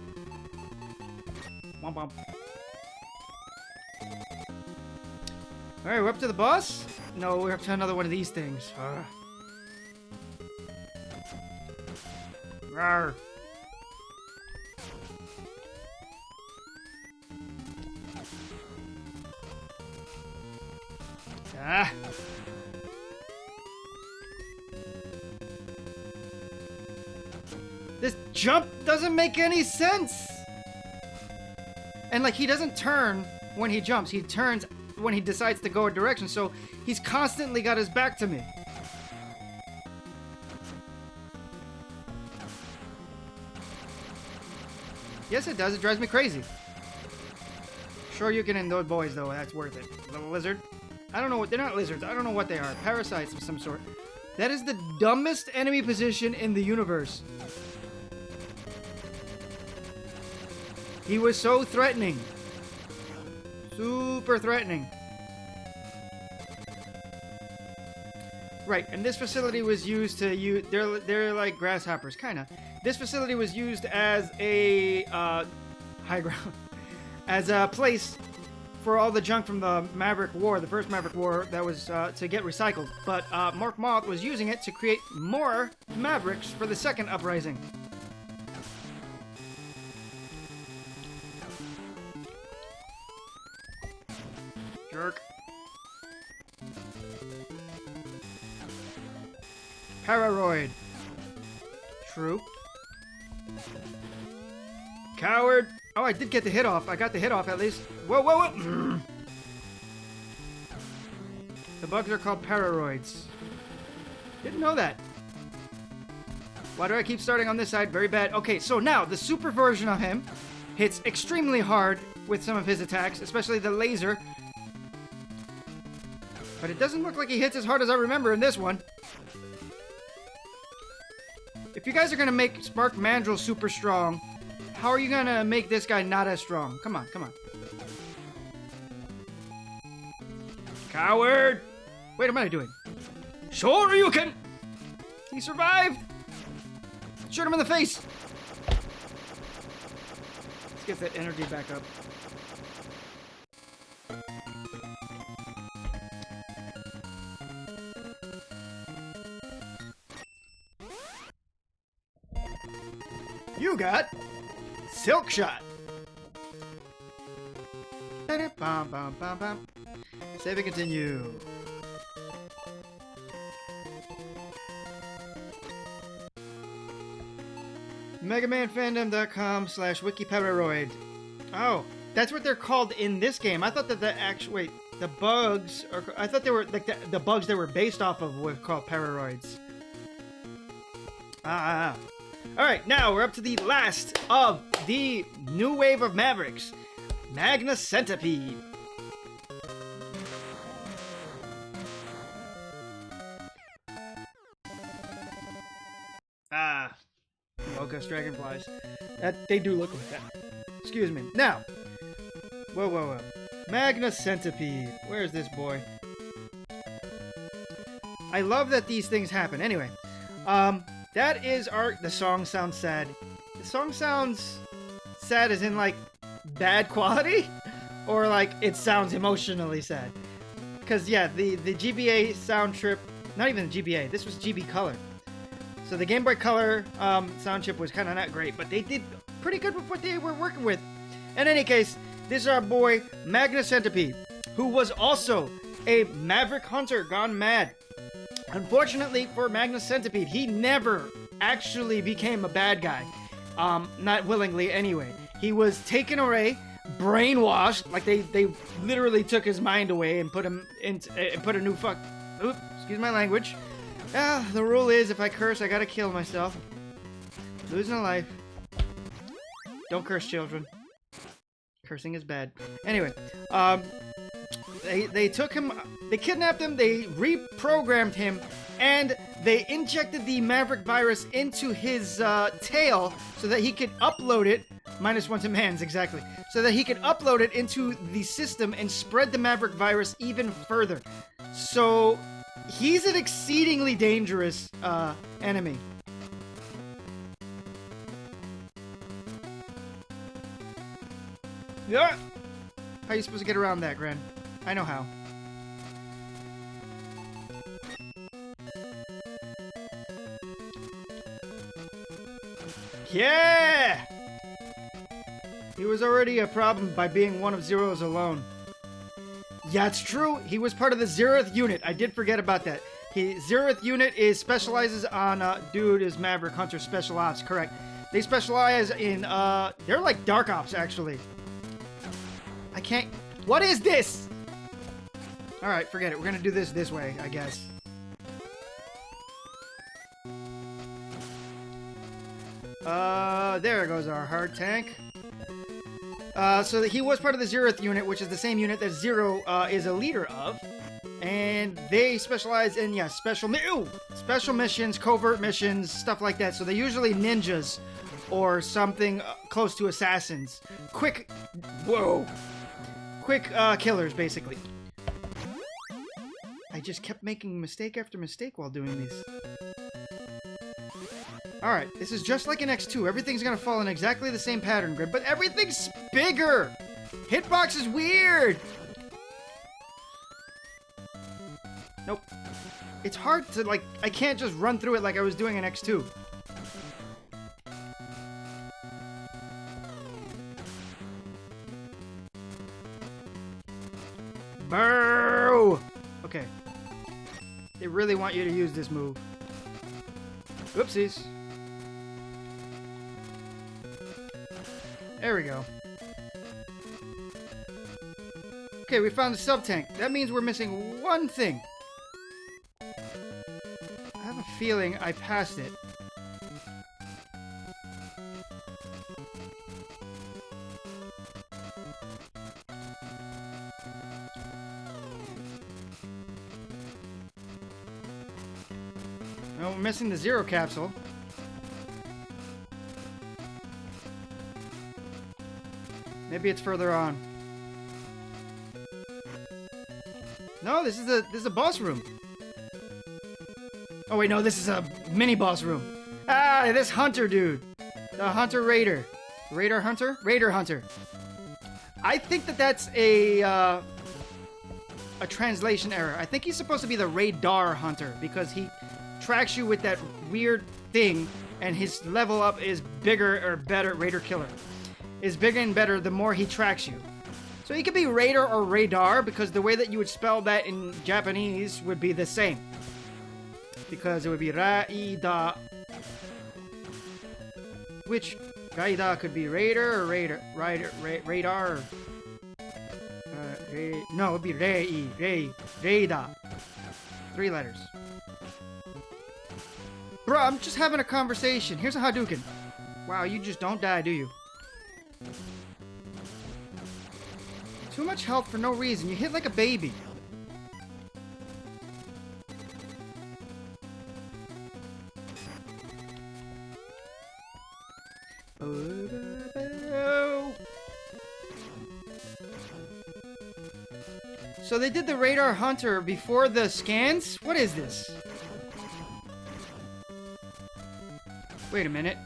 Womp womp. Alright, we're up to the boss? No, we're up to another one of these things. Rawr. Ah. This jump doesn't make any sense! And like, he doesn't turn when he jumps. He turns when he decides to go a direction, so he's constantly got his back to me. Yes, it does. It drives me crazy. Sure, you can in those boys, though. That's worth it. Little lizard. I don't know what... They're not lizards. I don't know what they are. Parasites of some sort. That is the dumbest enemy position in the universe. He was so threatening. Super threatening. Right, and this facility was used to use... They're like grasshoppers, kind of. This facility was used as a high ground, as a place for all the junk from the Maverick War, the first Maverick War, that was to get recycled. But Mark Moth was using it to create more Mavericks for the second uprising. Jerk. Pararoid. True. Coward. Oh, I did get the hit off. I got the hit off at least. Whoa, whoa, whoa. The bugs are called pararoids. Didn't know that. Why do I keep starting on this side? Very bad. Okay, so now the super version of him hits extremely hard with some of his attacks, especially the laser. But it doesn't look like he hits as hard as I remember in this one. If you guys are gonna make Spark Mandrill super strong, how are you gonna make this guy not as strong? Come on, come on. Coward! Wait, what am I doing? Shoryuken! He survived! Shoot him in the face! Let's get that energy back up. You got Silk Shot. Save and continue. MegaManFandom.com/WikiPararoid. Oh, that's what they're called in this game. I thought that the actual... Wait, the bugs are... I thought they were... Like, the bugs they were based off of were called Pararoids. Alright, now we're up to the last of the new wave of Mavericks. Magna Centipede. Locust Dragonflies. They do look like that. Excuse me. Now. Whoa, whoa, whoa. Magna Centipede. Where's this boy? I love that these things happen. Anyway. That is the song sounds sad. The song sounds sad as in like bad quality, or like it sounds emotionally sad. Because yeah, the GBA sound trip, not even the GBA, this was GB Color. So the Game Boy Color sound chip was kind of not great, but they did pretty good with what they were working with. In any case, this is our boy Magna Centipede, who was also a Maverick Hunter gone mad. Unfortunately for Magna Centipede, he never actually became a bad guy. Not willingly anyway. He was taken away, brainwashed, like they literally took his mind away and put him put a new oops, excuse my language. The rule is if I curse, I gotta kill myself. Losing a life. Don't curse, children. Cursing is bad. Anyway, they took him, they kidnapped him, they reprogrammed him, and they injected the Maverick virus into his tail so that he could upload it, -1 to man's, exactly, so that he could upload it into the system and spread the Maverick virus even further. So, he's an exceedingly dangerous enemy. Yeah! How are you supposed to get around that, Gren? I know how. Yeah! He was already a problem by being one of Zero's alone. Yeah, it's true. He was part of the 0th unit. I did forget about that. 0th unit specializes on, dude is Maverick Hunter Special Ops, correct. They specialize in, they're like Dark Ops, actually. I can't, what is this? Alright, forget it. We're gonna do this way, I guess. There goes our hard tank. So he was part of the 0th unit, which is the same unit that Zero is a leader of. And they specialize in, yeah, special missions, covert missions, stuff like that. So they're usually ninjas or something close to assassins. Quick killers, basically. I just kept making mistake after mistake while doing these. Alright, this is just like in X2. Everything's gonna fall in exactly the same pattern grid, but everything's bigger! Hitbox is weird! Nope. It's hard to, like, I can't just run through it like I was doing in X2. Boo! Okay. They really want you to use this move. Whoopsies. There we go. Okay, we found the sub-tank. That means we're missing one thing. I have a feeling I passed it. No, we're missing the Zero capsule. Maybe it's further on. No, this is a boss room. Oh wait, no, this is a mini boss room. Ah, this hunter dude. The hunter raider. Raider hunter? Raider hunter. I think that's a translation error. I think he's supposed to be the radar hunter because he tracks you with that weird thing and his level up is bigger or better. Raider killer is bigger and better the more he tracks you. So he could be Raider or Radar because the way that you would spell that in Japanese would be the same. Because it would be Ra-I-Da. Which Raida could be Raider or Radar. No, it would be Raida. 3 letters. Bro, I'm just having a conversation. Here's a Hadouken. Wow, you just don't die, do you? Too much health for no reason. You hit like a baby. So they did the Radar Hunter before the scans? What is this? Wait a minute.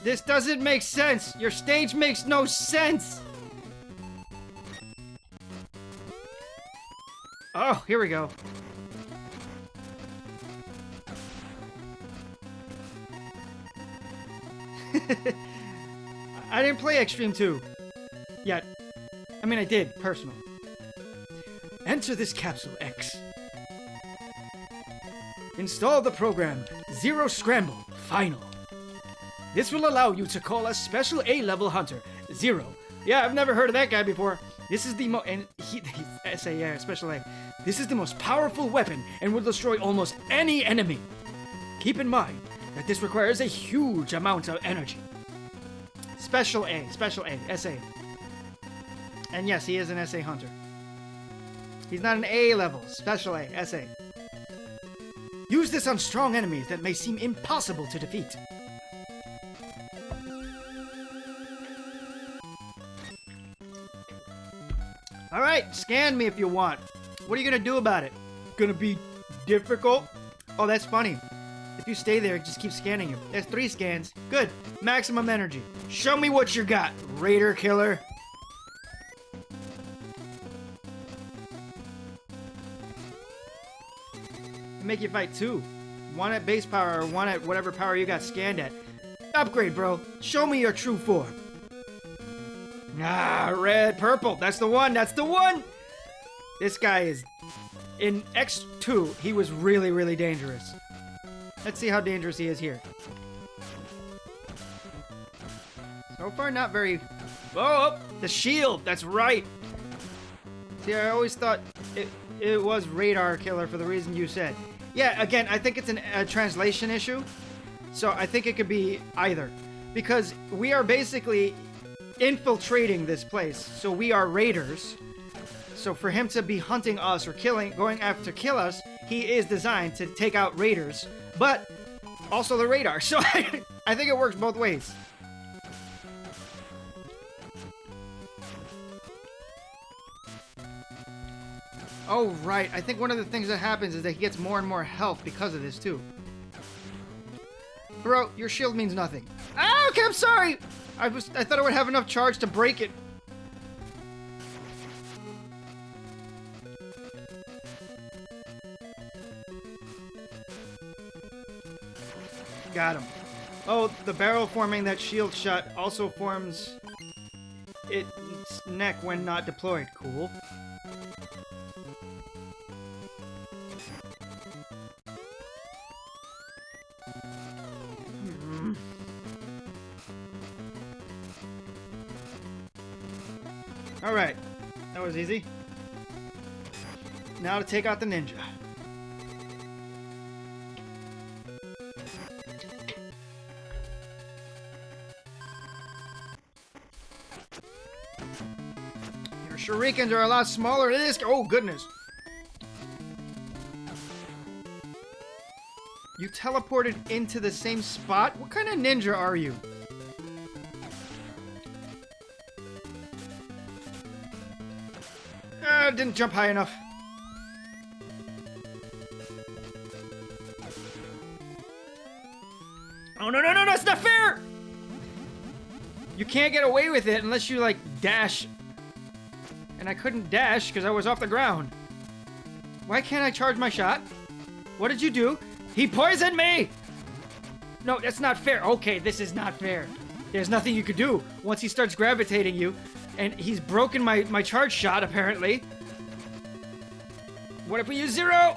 This doesn't make sense. Your stage makes no sense. Oh, here we go. I didn't play Xtreme 2 yet. I mean, I did, personally. Enter this capsule, X. Install the program Zero Scramble Final. This will allow you to call a special A-level hunter, Zero. Yeah, I've never heard of that guy before. This is the he's SA, yeah, special A. This is the most powerful weapon and will destroy almost any enemy. Keep in mind that this requires a huge amount of energy. Special A, SA. And yes, he is an SA hunter. He's not an A level, special A, SA. Use this on strong enemies that may seem impossible to defeat. Alright, scan me if you want. What are you gonna do about it? Gonna be difficult? Oh, that's funny. If you stay there, it just keeps scanning you. There's 3 scans. Good. Maximum energy. Show me what you got, Raider Killer. Make you fight 2. 1 at base power or 1 at whatever power you got scanned at. Upgrade, bro. Show me your true form. Ah, red, purple. That's the one. That's the one. This guy is... In X2, he was really, really dangerous. Let's see how dangerous he is here. So far, not very... Oh, the shield. That's right. See, I always thought it was Radar Killer for the reason you said. Yeah, again, I think it's a translation issue. So I think it could be either. Because we are basically infiltrating this place. So we are raiders. So for him to be hunting us or going after kill us, he is designed to take out raiders. But also the radar. So I think it works both ways. Oh, right. I think one of the things that happens is that he gets more and more health because of this, too. Bro, your shield means nothing. Ah, okay, I'm sorry! I thought I would have enough charge to break it. Got him. Oh, the barrel forming that shield shot also forms its neck when not deployed. Cool. Alright, that was easy. Now to take out the ninja. Your shurikens are a lot smaller than this. Oh, goodness. You teleported into the same spot? What kind of ninja are you? Didn't jump high enough. Oh, no, no, no, no, it's not fair! You can't get away with it unless you, like, dash. And I couldn't dash because I was off the ground. Why can't I charge my shot? What did you do? He poisoned me! No, that's not fair. Okay, this is not fair. There's nothing you could do once he starts gravitating you. And he's broken my charge shot, apparently. What if we use 0? I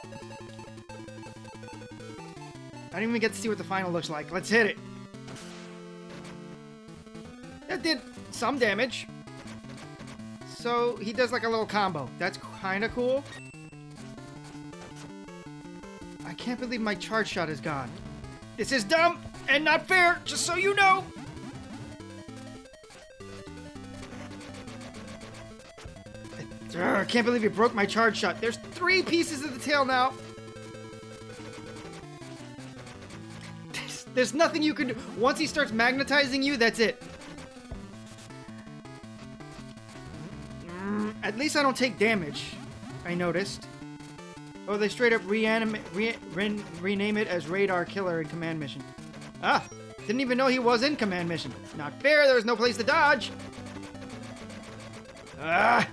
didn't even get to see what the final looks like. Let's hit it. That did some damage. So he does like a little combo. That's kind of cool. I can't believe my charge shot is gone. This is dumb and not fair, just so you know. I can't believe you broke my charge shot. There's 3 pieces of the tail now. There's nothing you can do. Once he starts magnetizing you, that's it. At least I don't take damage. I noticed. Oh, they straight up rename it as Radar Killer in Command Mission. Ah, didn't even know he was in Command Mission. Not fair, there was no place to dodge. Ah!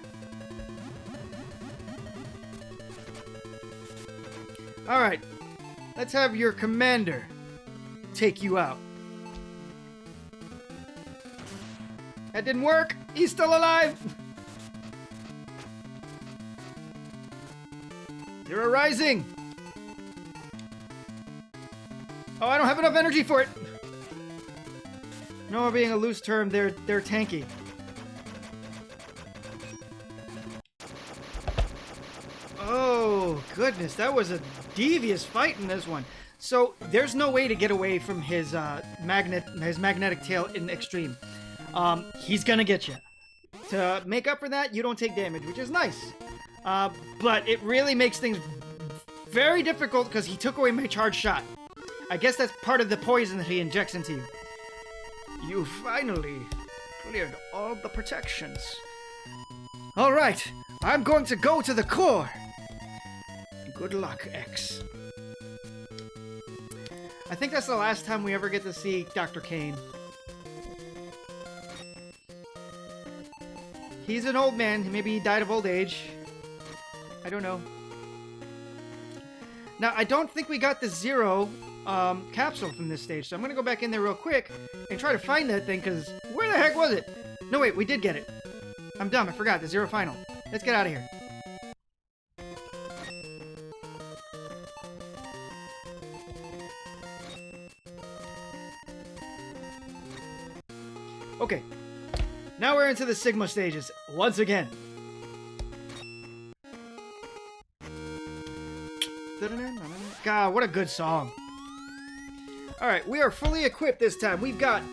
Alright, let's have your commander take you out. That didn't work! He's still alive! Zero rising! Oh, I don't have enough energy for it! No, being a loose term, they're tanky. Oh, goodness, that was a devious fight in this one. So, there's no way to get away from his magnetic tail in Xtreme. He's gonna get you. To make up for that, you don't take damage, which is nice. But it really makes things very difficult because he took away my charge shot. I guess that's part of the poison that he injects into you. You finally cleared all the protections. Alright, I'm going to go to the core. Good luck, X. I think that's the last time we ever get to see Dr. Kane. He's an old man. Maybe he died of old age. I don't know. Now, I don't think we got the Zero capsule from this stage, so I'm going to go back in there real quick and try to find that thing, because where the heck was it? No, wait, we did get it. I'm dumb. I forgot. The Zero Final. Let's get out of here. Okay. Now we're into the Sigma stages, once again. God, what a good song. Alright, we are fully equipped this time. We've got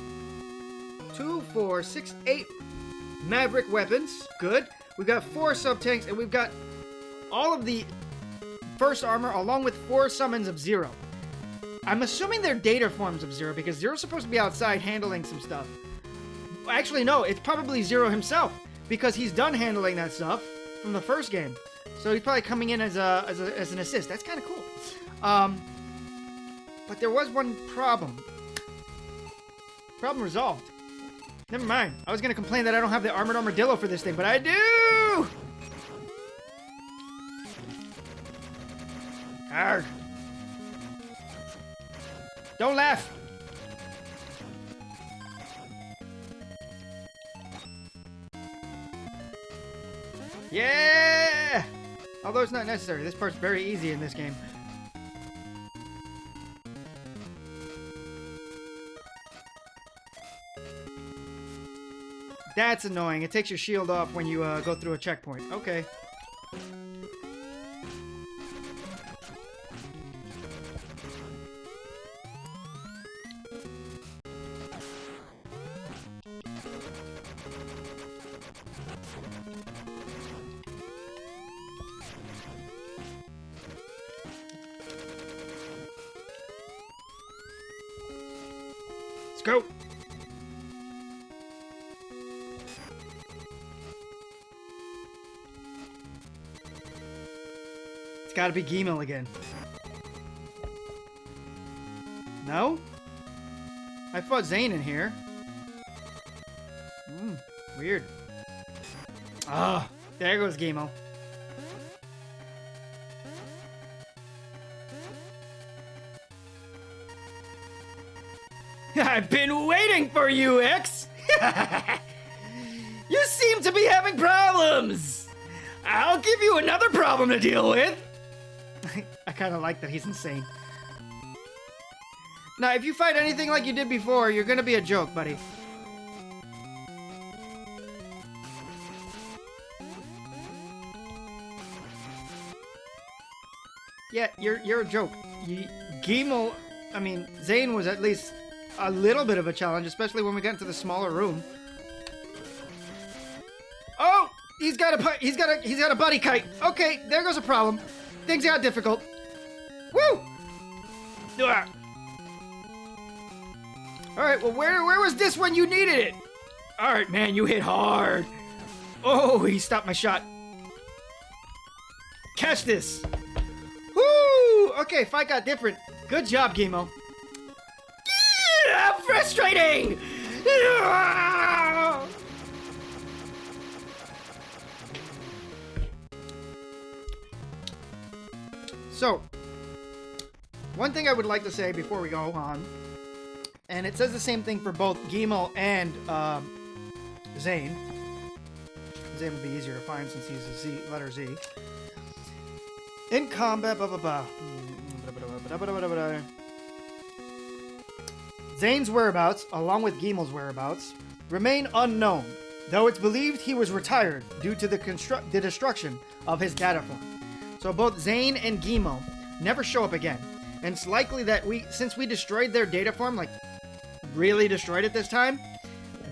2, 4, 6, 8 Maverick weapons. Good. We've got 4 sub-tanks, and we've got all of the first armor, along with 4 summons of Zero. I'm assuming they're data forms of Zero, because Zero's supposed to be outside handling some stuff. Actually, no, it's probably Zero himself, because he's done handling that stuff from the first game. So he's probably coming in as an assist. That's kind of cool. But there was one problem. Problem resolved. Never mind. I was going to complain that I don't have the Armored Armadillo for this thing, but I do! Arrgh. Don't laugh! Yeah! Although it's not necessary. This part's very easy in this game. That's annoying. It takes your shield off when you go through a checkpoint. Okay. Let's go. It's gotta be Gimel again. No? I fought Zane in here. Weird. Ah, there goes Gimel. I've been waiting for you, X! You seem to be having problems! I'll give you another problem to deal with! I kinda like that he's insane. Now, if you fight anything like you did before, you're gonna be a joke, buddy. Yeah, you're a joke. Gimel, I mean, Zane was at least a little bit of a challenge, especially when we got into the smaller room. Oh, he's got a buddy kite. Okay, there goes a problem. Things got difficult. Woo! All right, well, where was this when you needed it? All right, man, you hit hard. Oh, he stopped my shot. Catch this. Okay, fight got different. Good job, Gemo. Frustrating! So, one thing I would like to say before we go on, and it says the same thing for both Gemo and Zane. Zane would be easier to find since he's a Z, letter Z. In combat, blah blah blah. Zane's whereabouts, along with Gemo's whereabouts, remain unknown, though it's believed he was retired due to the destruction of his data form. So both Zane and Gemo never show up again, and it's likely that since we destroyed their data form, like really destroyed it this time,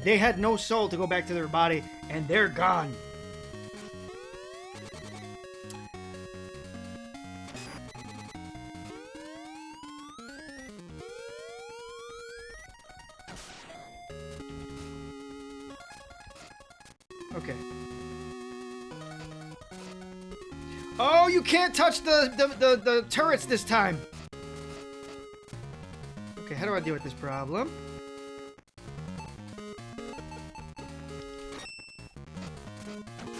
they had no soul to go back to their body, and they're gone. Okay. Oh, you can't touch the turrets this time. Okay, how do I deal with this problem?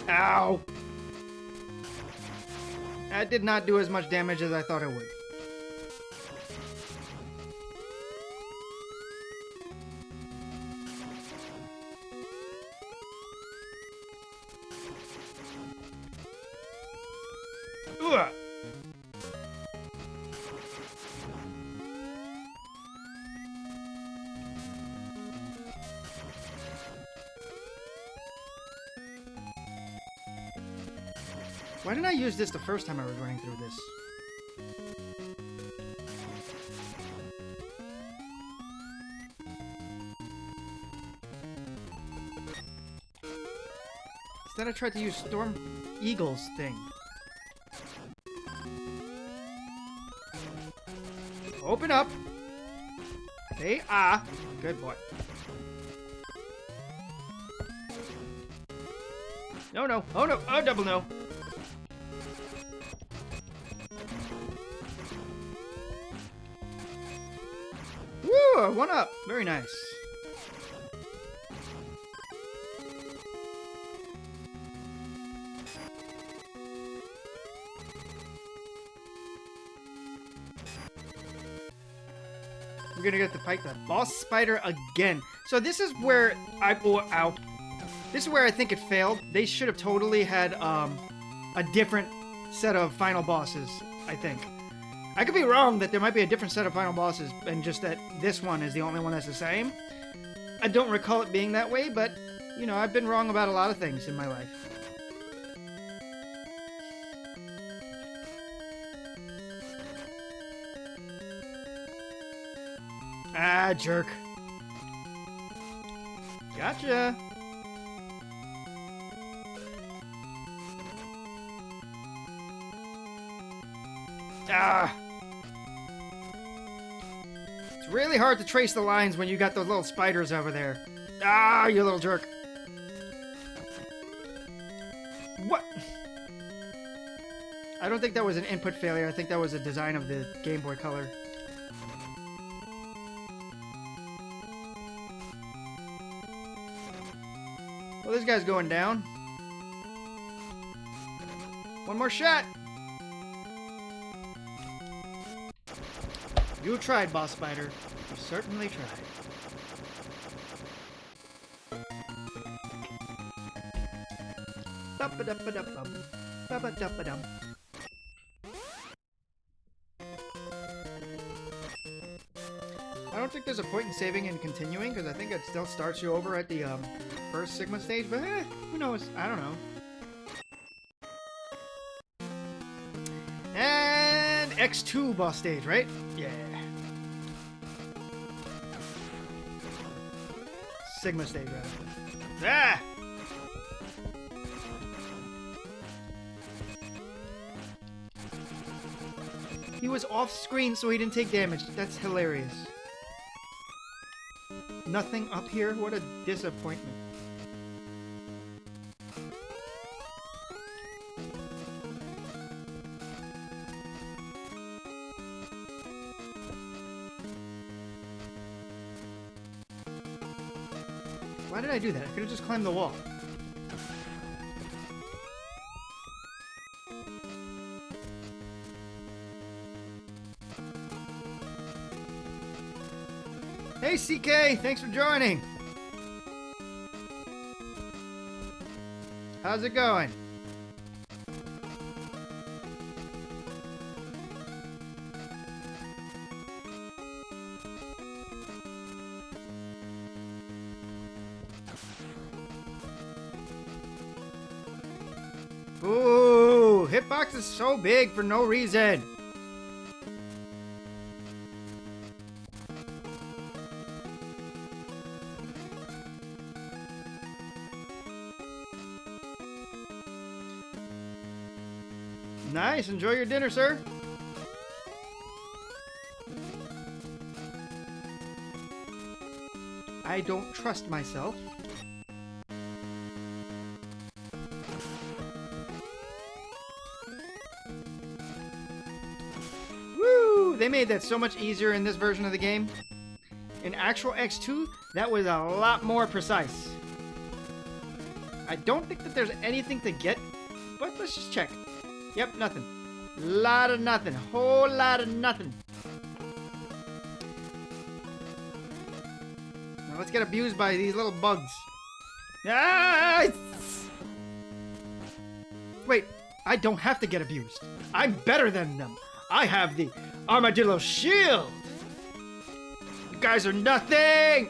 Ow! That did not do as much damage as I thought it would. Ugh. Why didn't I use this the first time I was running through this? Instead I tried to use Storm Eagle's thing. Open up. They are. Good boy. No, no. Oh, no. Oh, double no. Woo! 1 up. Very nice. We're gonna get to fight the boss spider again. So this is where ow. This is where I think it failed. They should have totally had a different set of final bosses, I think. I could be wrong that there might be a different set of final bosses and just that this one is the only one that's the same. I don't recall it being that way, but, you know, I've been wrong about a lot of things in my life. Ah, jerk. Gotcha. Ah. It's really hard to trace the lines when you got those little spiders over there. Ah, you little jerk. What? I don't think that was an input failure. I think that was a design of the Game Boy Color. Well, this guy's going down. One more shot. You tried, Boss Spider. You certainly tried. Ba-ba-da-ba-da-bum. Ba-ba-da-ba-dum. I don't think there's a point in saving and continuing, because I think it still starts you over at the first Sigma stage, but who knows? I don't know. And X2 boss stage, right? Yeah. Sigma stage, rather. Ah! He was off screen, so he didn't take damage. That's hilarious. Nothing up here? What a disappointment. Why did I do that? I could have just climbed the wall. Hey CK, thanks for joining. How's it going? Ooh, hitbox is so big for no reason. Nice, enjoy your dinner, sir. I don't trust myself. Woo! They made that so much easier in this version of the game. In actual X2, that was a lot more precise. I don't think that there's anything to get, but let's just check. Yep, nothing. Lot of nothing. Whole lot of nothing. Now let's get abused by these little bugs. Ah! Wait, I don't have to get abused. I'm better than them. I have the armadillo shield. You guys are nothing.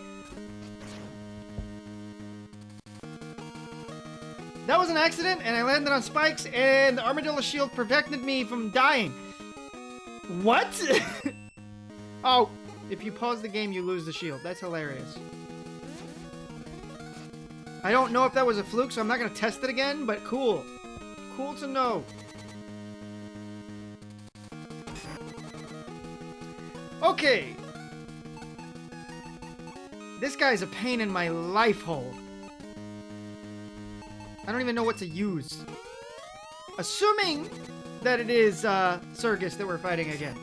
That was an accident, and I landed on spikes, and the armadillo shield protected me from dying. What? Oh, if you pause the game, you lose the shield. That's hilarious. I don't know if that was a fluke, so I'm not going to test it again, but cool. Cool to know. Okay. This guy's a pain in my life hole. I don't even know what to use. Assuming that it is Circus that we're fighting again.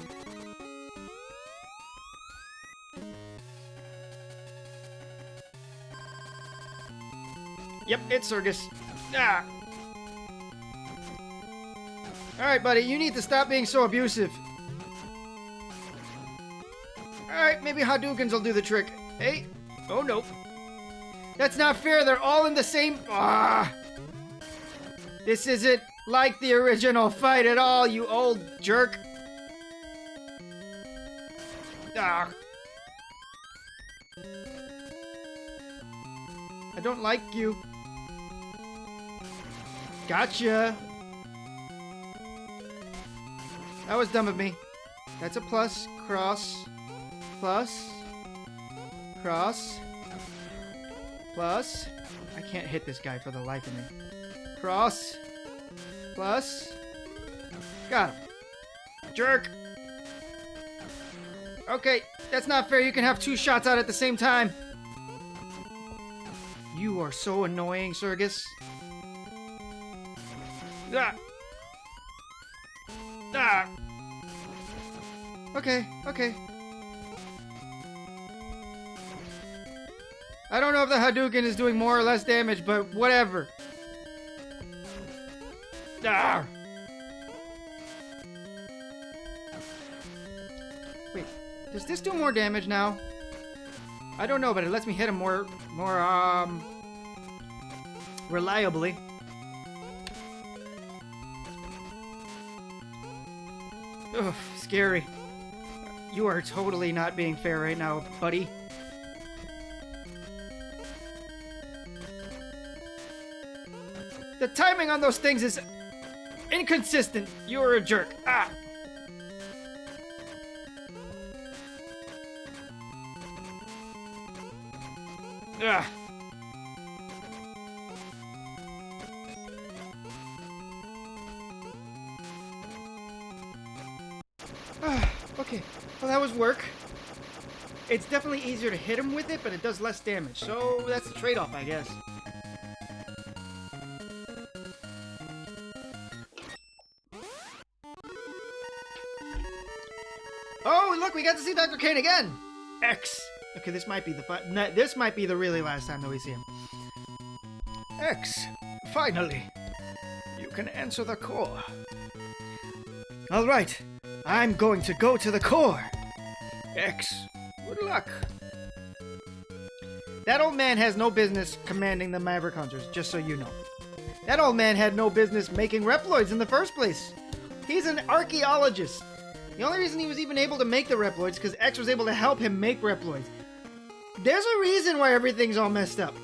Yep, it's Circus. Ah. Alright, buddy, you need to stop being so abusive. Alright, maybe Hadoukens will do the trick. Hey. Oh, nope. That's not fair. They're all in the same... Ah. This isn't like the original fight at all, you old jerk. Ah. I don't like you. Gotcha. That was dumb of me. That's a plus, cross, plus, cross, plus. I can't hit this guy for the life of me. Cross, plus, got him. Jerk. Okay, that's not fair. You can have two shots out at the same time. You are so annoying, Circus. Ah. Ah. Okay, okay. I don't know if the Hadouken is doing more or less damage, but whatever. Ah. Wait, does this do more damage now? I don't know, but it lets me hit him more reliably. Ugh, scary. You are totally not being fair right now, buddy. The timing on those things is inconsistent. You're a jerk. Ah! Ugh. Okay, well that was work. It's definitely easier to hit him with it, but it does less damage. So that's the trade-off, I guess. Oh, look, we got to see Dr. Kane again! X. Okay, this might be this might be the really last time that we see him. X, finally, you can answer the core. All right, I'm going to go to the core. X, good luck. That old man has no business commanding the Maverick Hunters, just so you know. That old man had no business making Reploids in the first place. He's an archaeologist. The only reason he was even able to make the Reploids is because X was able to help him make Reploids. There's a reason why everything's all messed up.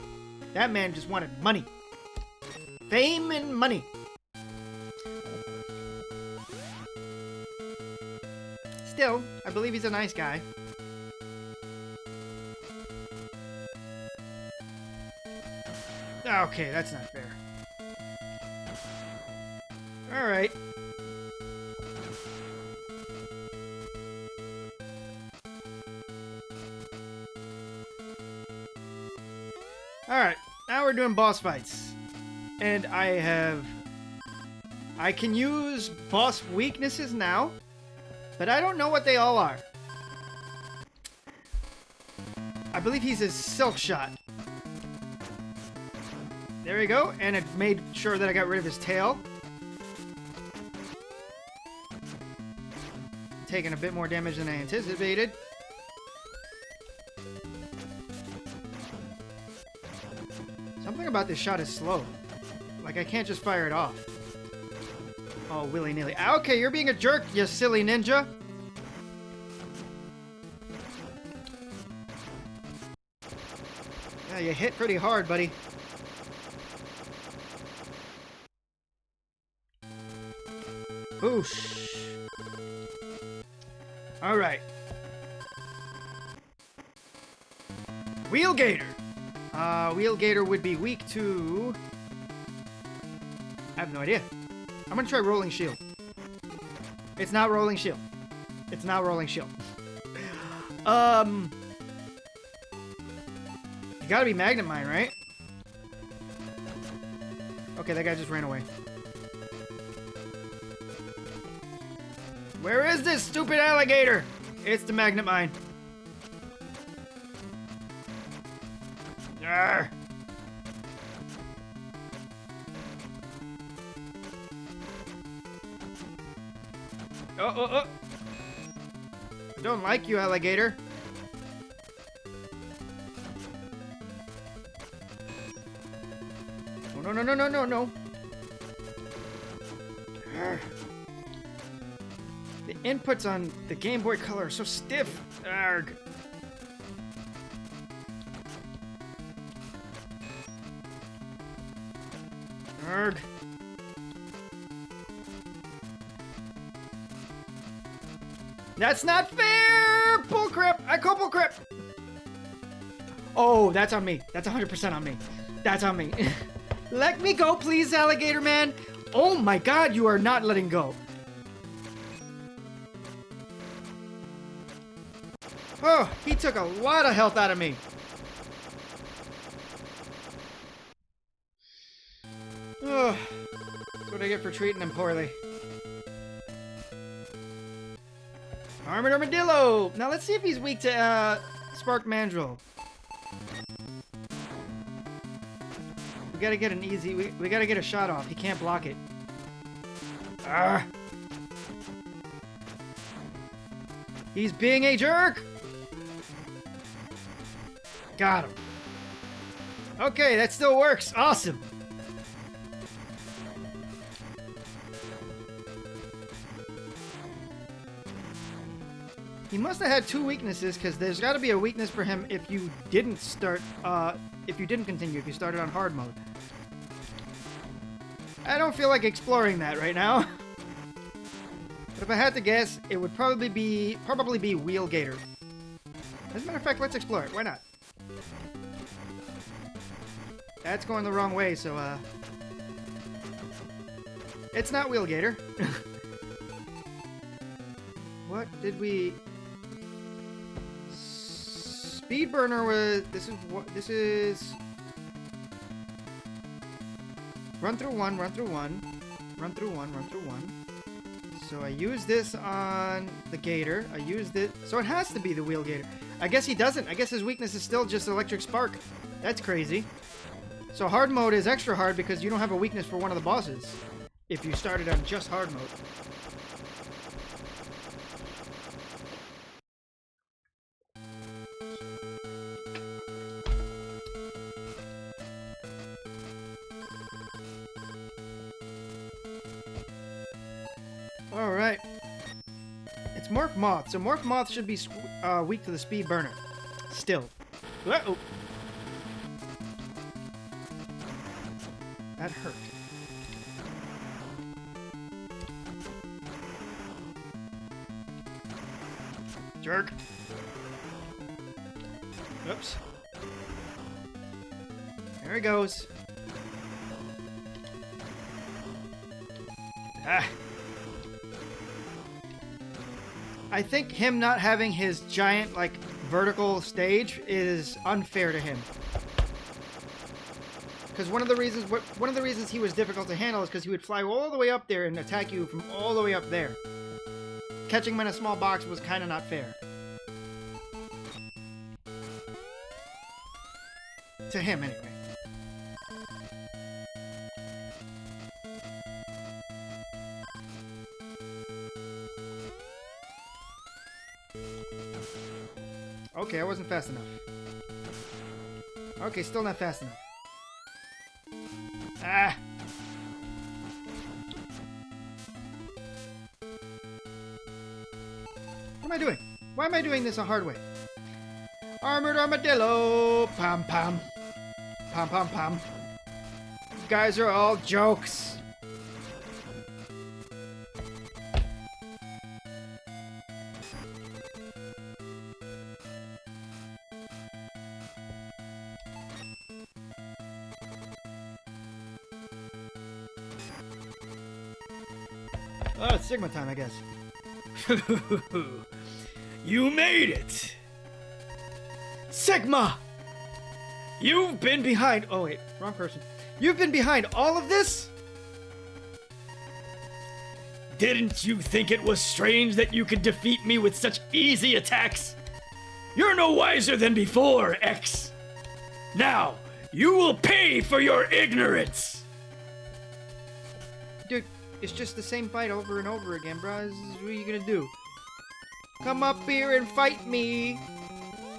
That man just wanted money. Fame and money. Still, I believe he's a nice guy. Okay, that's not fair. Alright. Alright, now we're doing boss fights. And I can use boss weaknesses now, but I don't know what they all are. I believe he's a silk shot. There we go, and it made sure that I got rid of his tail. Taking a bit more damage than I anticipated. Something about this shot is slow. Like, I can't just fire it off. Oh, willy-nilly. Okay, you're being a jerk, you silly ninja. Yeah, you hit pretty hard, buddy. Boosh. Alright. Wheel Gator. Wheel Gator would be weak to... I have no idea. I'm gonna try Rolling Shield. It's not Rolling Shield. It's not Rolling Shield. You gotta be Magnet Mine, right? Okay, that guy just ran away. Where is this stupid alligator? It's the Magnet Mine. Arr. Oh. I don't like you, alligator. Oh, no. Arr. The inputs on the Game Boy Color are so stiff. Arrgh. Arrgh. That's not fair! Bullcrap! I call bullcrap! Oh, that's on me. That's 100% on me. That's on me. Let me go, please, alligator man. Oh my god, you are not letting go. Oh, he took a lot of health out of me. Oh, that's what I get for treating him poorly. Armored Armadillo! Now let's see if he's weak to Spark Mandrill. We gotta get an easy... We gotta get a shot off. He can't block it. Arrgh. He's being a jerk! Got him. Okay, that still works. Awesome. He must have had two weaknesses, because there's got to be a weakness for him if you didn't start, if you didn't continue, if you started on hard mode. I don't feel like exploring that right now. But if I had to guess, it would probably be Wheel Gator. As a matter of fact, let's explore it. Why not? That's going the wrong way, so, it's not Wheel Gator. What did we... Speed Burner was... This is... Run through one. So I use this on the Gator. I used it... So it has to be the Wheel Gator. I guess he doesn't. I guess his weakness is still just electric spark. That's crazy. So hard mode is extra hard because you don't have a weakness for one of the bosses. If you started on just hard mode. Alright. It's Morph Moth. So Morph Moth should be weak to the Speed Burner. Still. Uh-oh. That hurt. Jerk. Oops. There he goes. Ah. I think him not having his giant, like, vertical stage is unfair to him. Because one of the reasons he was difficult to handle is because he would fly all the way up there and attack you from all the way up there. Catching him in a small box was kind of not fair. To him, anyway. Okay, I wasn't fast enough. Okay, still not fast enough. Ah! What am I doing? Why am I doing this a hard way? Armored armadillo! Pom pom. Pom pom pom. You guys are all jokes. Oh, it's Sigma time, I guess. You made it! Sigma! You've been behind... Oh, wait. Wrong person. You've been behind all of this? Didn't you think it was strange that you could defeat me with such easy attacks? You're no wiser than before, X. Now, you will pay for your ignorance! Dude, it's just the same fight over and over again, bro. What are you gonna do? Come up here and fight me!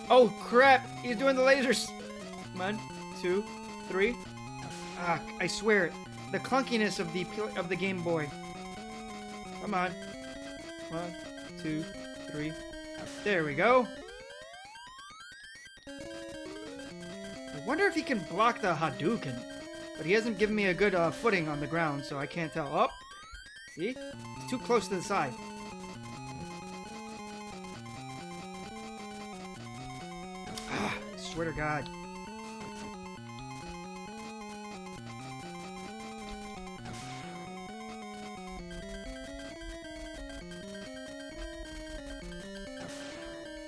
Oh, crap! He's doing the lasers! 1, 2, 3. Ah, I swear it. The clunkiness of the Game Boy. Come on. 1, 2, 3. There we go. I wonder if he can block the Hadouken. But he hasn't given me a good footing on the ground, so I can't tell. Oh! See? It's too close to the side. Ah, swear to God.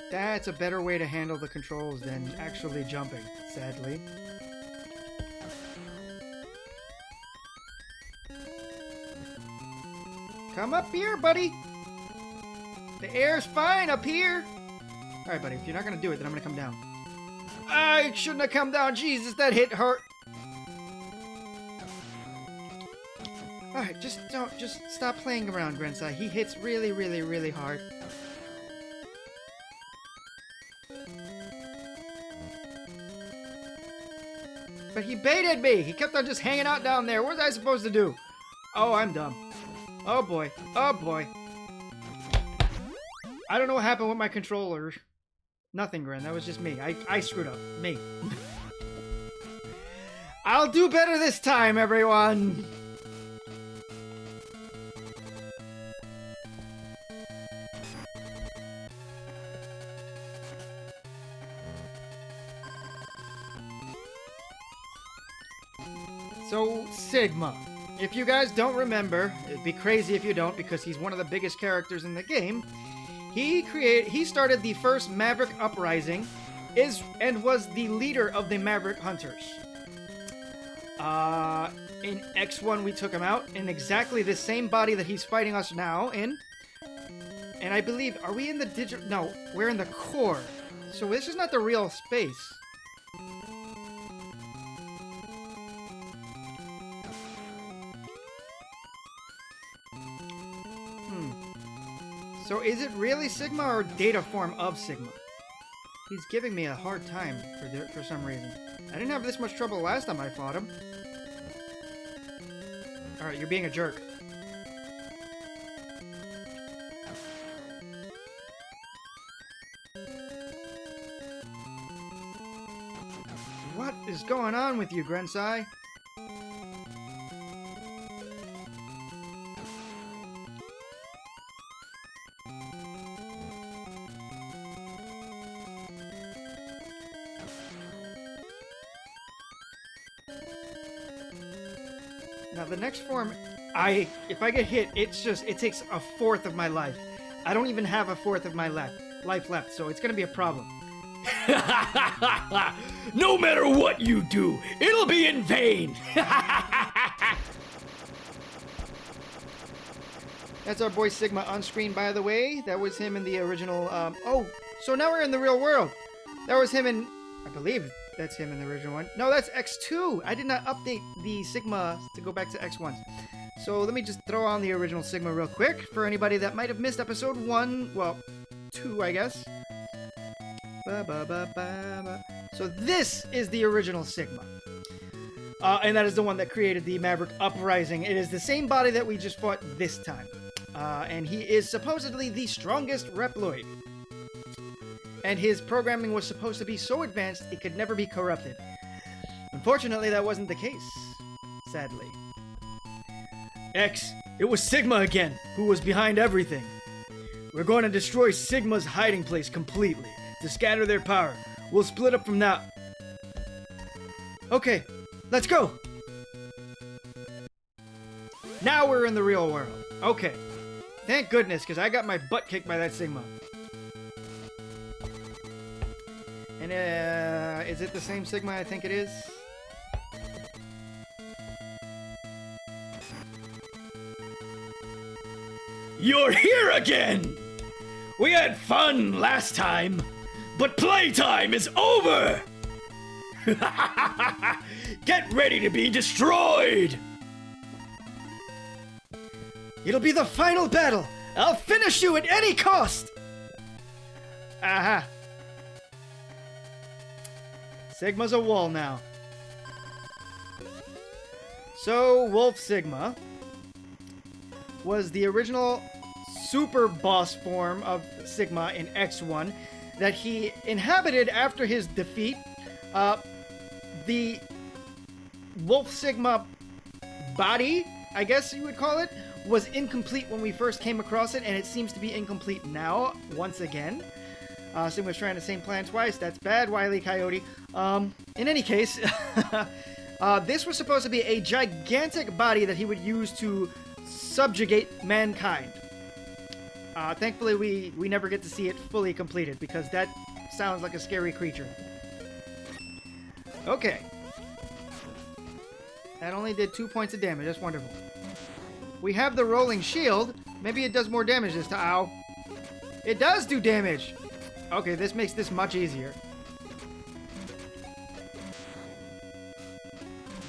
That's a better way to handle the controls than actually jumping, sadly. Come up here, buddy! The air's fine up here! Alright, buddy, if you're not gonna do it, then I'm gonna come down. I shouldn't have come down! Jesus, that hit hurt! Alright, just stop playing around, Grencye. He hits really, really, really hard. But he baited me! He kept on just hanging out down there. What was I supposed to do? Oh, I'm dumb. Oh boy. Oh boy. I don't know what happened with my controller. Nothing, Gren. That was just me. I screwed up. Me. I'll do better this time, everyone! So, Sigma. If you guys don't remember, it'd be crazy if you don't because he's one of the biggest characters in the game. He started the first Maverick Uprising and was the leader of the Maverick Hunters. In X1 we took him out in exactly the same body that he's fighting us now in. And I believe, are we in the digital? No, we're in the core. So this is not the real space. So is it really Sigma or data form of Sigma? He's giving me a hard time for some reason. I didn't have this much trouble last time I fought him. Alright, you're being a jerk. What is going on with you, Grencye? Now the next form, if I get hit, it takes a fourth of my life. I don't even have a fourth of my life left, so it's gonna be a problem. No matter what you do, it'll be in vain. That's our boy Sigma on screen, by the way. That was him in the original. Oh, so now we're in the real world. That was him in, I believe that's him in the original one. No, that's X2. I did not update the Sigma to go back to X1. So let me just throw on the original Sigma real quick for anybody that might have missed episode 1. Well, 2, I guess. So this is the original Sigma. And that is the one that created the Maverick Uprising. It is the same body that we just fought this time. And he is supposedly the strongest Reploid. And his programming was supposed to be so advanced it could never be corrupted. Unfortunately, that wasn't the case. Sadly. X, it was Sigma again, who was behind everything. We're going to destroy Sigma's hiding place completely, to scatter their power. We'll split up from now. Okay, let's go! Now we're in the real world. Okay. Thank goodness, because I got my butt kicked by that Sigma. And, is it the same Sigma? I think it is. You're here again! We had fun last time, but playtime is over! Get ready to be destroyed! It'll be the final battle! I'll finish you at any cost! Aha! Sigma's a wall now. So, Wolf Sigma was the original super boss form of Sigma in X1 that he inhabited after his defeat. The Wolf Sigma body, I guess you would call it, was incomplete when we first came across it, and it seems to be incomplete now, once again. Sigma's trying the same plan twice. That's bad, Wile E. Coyote. In any case, this was supposed to be a gigantic body that he would use to subjugate mankind. Thankfully, we never get to see it fully completed, because that sounds like a scary creature. Okay. That only did 2 points of damage. That's wonderful. We have the rolling shield. Maybe it does more damage this time. Ow. It does do damage! Okay, this makes this much easier.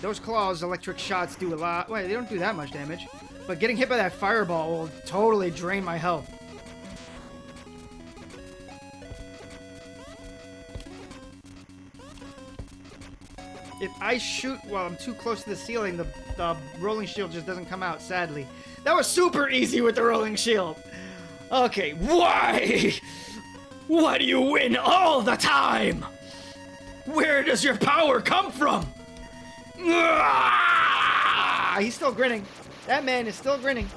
Those claws, electric shots do a lot. Wait, they don't do that much damage. But getting hit by that fireball will totally drain my health. If I shoot while I'm too close to the ceiling, the rolling shield just doesn't come out, sadly. That was super easy with the rolling shield. Okay, why? Why do you win all the time? Where does your power come from? He's still grinning. That man is still grinning.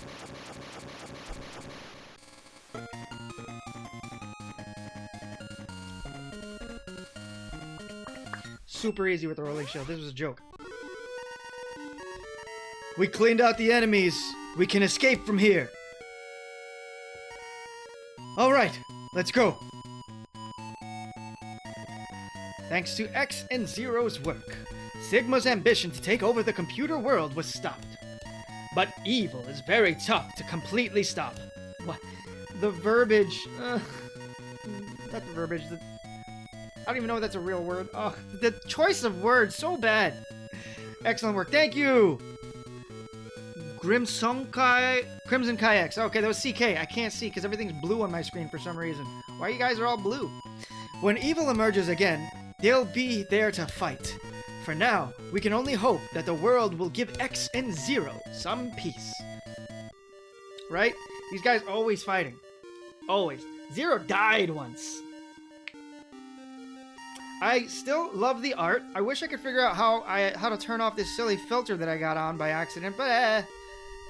Super easy with the rolling shield. This was a joke. We cleaned out the enemies. We can escape from here. All right, let's go. Thanks to X and Zero's work, Sigma's ambition to take over the computer world was stopped. But evil is very tough to completely stop. What? The verbiage... not the verbiage, I don't even know if that's a real word. Oh, the choice of words, so bad. Excellent work. Thank you. Crimson Kayaks. Okay, that was CK. I can't see because everything's blue on my screen for some reason. Why you guys are all blue? When evil emerges again, they'll be there to fight. For now, we can only hope that the world will give X and Zero some peace. Right? These guys always fighting. Always. Zero died once. I still love the art. I wish I could figure out how to turn off this silly filter that I got on by accident, but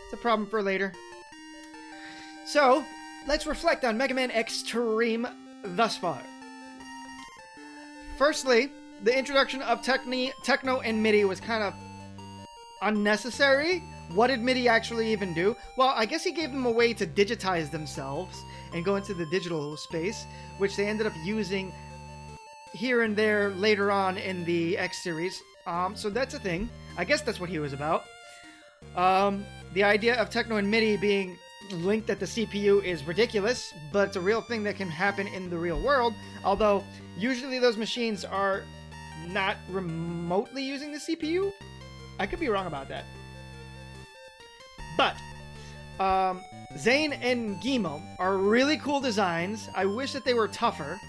it's a problem for later. So, let's reflect on Mega Man Xtreme thus far. Firstly, the introduction of Techno and MIDI was kind of unnecessary. What did MIDI actually even do? Well, I guess he gave them a way to digitize themselves and go into the digital space, which they ended up using here and there later on in the X series. So that's a thing. I guess that's what he was about. The idea of Techno and MIDI being linked at the CPU is ridiculous, but it's a real thing that can happen in the real world, although usually those machines are not remotely using the CPU. I could be wrong about that. But Zane and Gimo are really cool designs. I wish that they were tougher.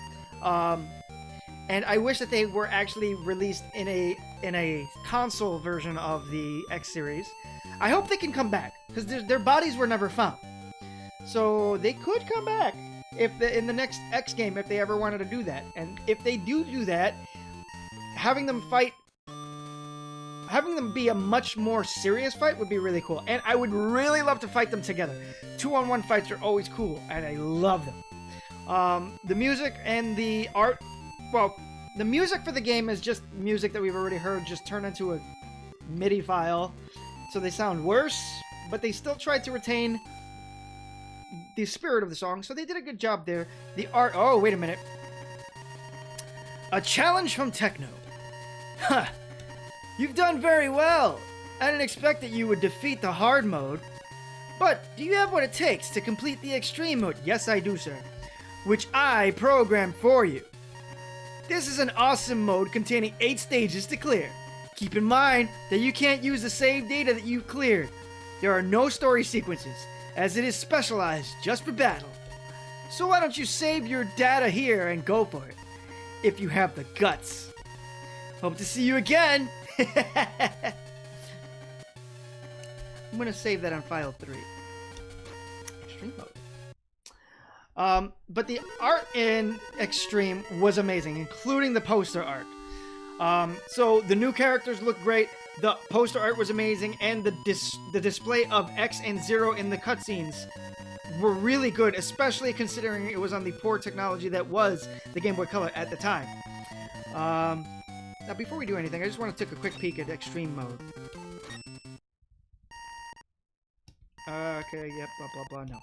And I wish that they were actually released in a console version of the X series. I hope they can come back, because their bodies were never found. So they could come back in the next X game if they ever wanted to do that. And if they do that, having them be a much more serious fight would be really cool. And I would really love to fight them together. 2-on-1 fights are always cool, and I love them. The music and the art, well, the music for the game is just music that we've already heard, just turned into a MIDI file. So they sound worse, but they still tried to retain the spirit of the song, so they did a good job there. The art, oh, wait a minute. A challenge from Techno. Huh. You've done very well. I didn't expect that you would defeat the hard mode. But do you have what it takes to complete the extreme mode? Yes, I do, sir. Which I programmed for you. This is an awesome mode containing 8 stages to clear. Keep in mind that you can't use the save data that you've cleared. There are no story sequences, as it is specialized just for battle. So why don't you save your data here and go for it, if you have the guts. Hope to see you again! I'm gonna save that on file 3. Extreme mode. But the art in Xtreme was amazing, including the poster art. So the new characters look great, the poster art was amazing, and the display of X and Zero in the cutscenes were really good, especially considering it was on the poor technology that was the Game Boy Color at the time. Now before we do anything, I just want to take a quick peek at Extreme mode. Okay, yep, blah blah blah, no.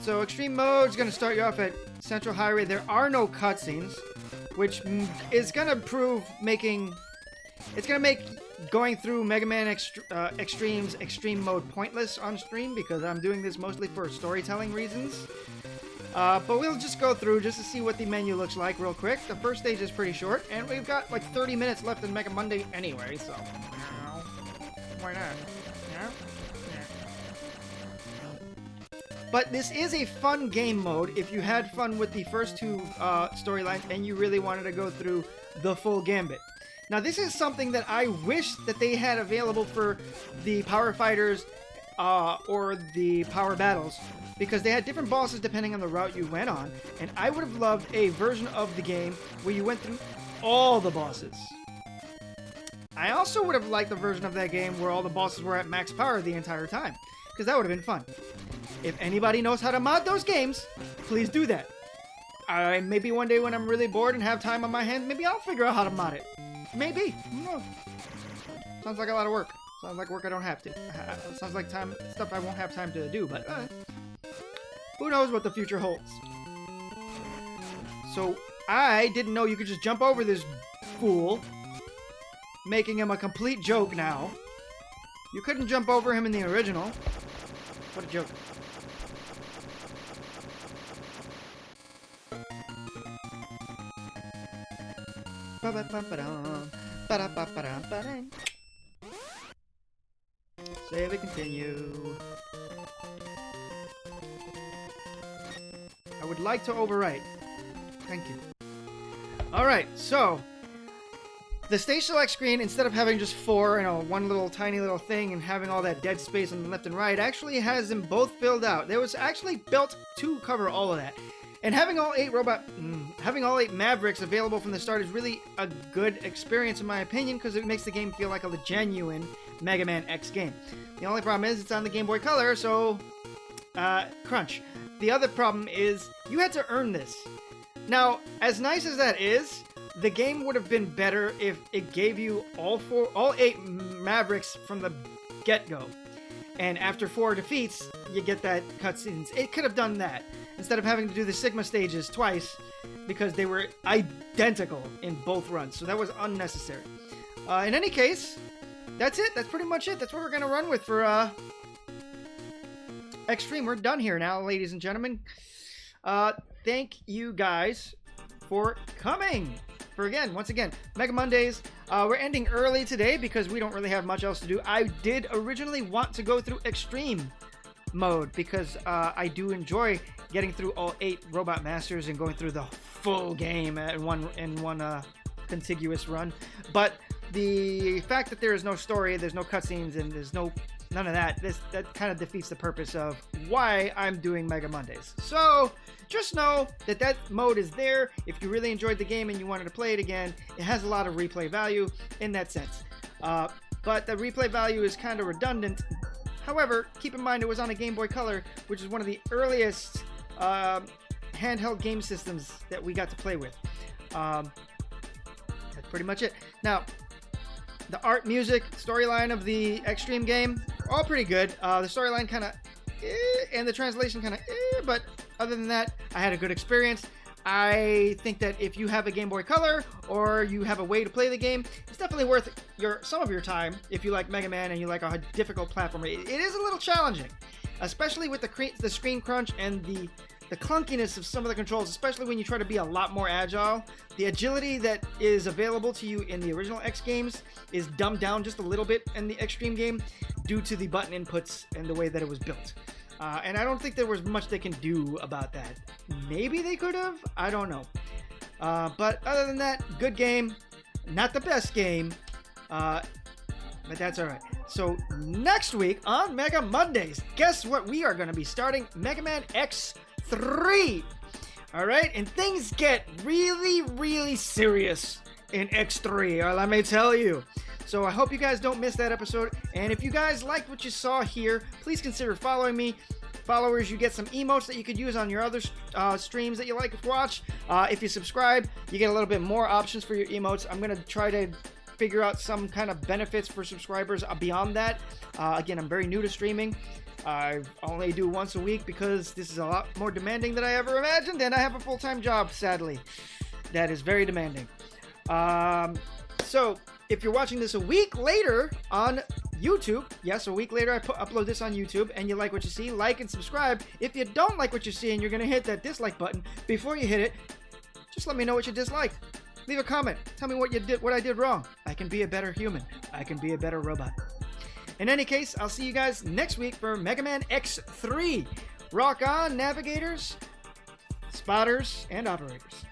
So Extreme mode is going to start you off at Central Highway. There are no cutscenes, which is going to prove it's going to make going through Mega Man Extreme's Extreme mode pointless on stream, because I'm doing this mostly for storytelling reasons. But we'll just go through just to see what the menu looks like real quick. The first stage is pretty short, and we've got like 30 minutes left in Mega Monday anyway, so why not? Yeah? But this is a fun game mode if you had fun with the first 2 storylines and you really wanted to go through the full gambit. Now this is something that I wish that they had available for the Power Fighters or the Power Battles, because they had different bosses depending on the route you went on, and I would have loved a version of the game where you went through all the bosses. I also would have liked the version of that game where all the bosses were at max power the entire time, because that would have been fun. If anybody knows how to mod those games, please do that. Maybe one day when I'm really bored and have time on my hands, maybe I'll figure out how to mod it. Maybe. Who knows? Sounds like a lot of work. Sounds like work I don't have to. Sounds like stuff I won't have time to do, but who knows what the future holds. So, I didn't know you could just jump over this fool, making him a complete joke now. You couldn't jump over him in the original. What a joke. Ba-ba-ba-ba-dum. Ba-da-ba-ba-dum-ba-dum. Save and continue. I would like to overwrite. Thank you. Alright, so the stage select screen, instead of having just four, one little tiny little thing and having all that dead space on the left and right, actually has them both filled out. There was actually built to cover all of that. And having all 8 Mavericks available from the start is really a good experience in my opinion, because it makes the game feel like a genuine Mega Man X game. The only problem is it's on the Game Boy Color, so crunch. The other problem is you had to earn this. Now, as nice as that is, the game would have been better if it gave you all 8 Mavericks from the get-go. And after 4 defeats, you get that cutscenes. It could have done that instead of having to do the Sigma stages twice, because they were identical in both runs. So that was unnecessary. In any case, that's it. That's pretty much it. That's what we're going to run with for Xtreme. We're done here now, ladies and gentlemen. Thank you guys for coming. Once again, Mega Mondays. We're ending early today because we don't really have much else to do. I did originally want to go through Xtreme mode because I do enjoy getting through all 8 Robot Masters and going through the full game in one contiguous run. But the fact that there is no story, there's no cutscenes, and there's none of that, that kind of defeats the purpose of why I'm doing Mega Mondays. So just know that that mode is there. If you really enjoyed the game and you wanted to play it again, it has a lot of replay value in that sense. But the replay value is kind of redundant. However, keep in mind it was on a Game Boy Color, which is one of the earliest handheld game systems that we got to play with. That's pretty much it. Now, the art, music, storyline of the Xtreme game, all pretty good. The storyline kind of and the translation kind of but other than that, I had a good experience. I think that if you have a Game Boy Color or you have a way to play the game, it's definitely worth some of your time if you like Mega Man and you like a difficult platformer. It is a little challenging, especially with the screen crunch and the clunkiness of some of the controls, especially when you try to be a lot more agile. The agility that is available to you in the original X games is dumbed down just a little bit in the Xtreme game due to the button inputs and the way that it was built. And I don't think there was much they can do about that. Maybe they could have, I don't know. But other than that, good game. Not the best game, but that's alright. So next week on Mega Mondays, guess what we are going to be starting? Mega Man X3. Alright, and things get really, really serious in X3, let me tell you. So I hope you guys don't miss that episode. And if you guys liked what you saw here, please consider following me. Followers, you get some emotes that you could use on your other streams that you like to watch. If you subscribe, you get a little bit more options for your emotes. I'm going to try to figure out some kind of benefits for subscribers beyond that. Again, I'm very new to streaming. I only do once a week because this is a lot more demanding than I ever imagined, and I have a full-time job, sadly. That is very demanding. So if you're watching this a week later on YouTube, yes, a week later I upload this on YouTube, and you like what you see, like and subscribe. If you don't like what you see and you're going to hit that dislike button, before you hit it, just let me know what you disliked. Leave a comment. Tell me what I did wrong. I can be a better human. I can be a better robot. In any case, I'll see you guys next week for Mega Man X3. Rock on, navigators, spotters, and operators.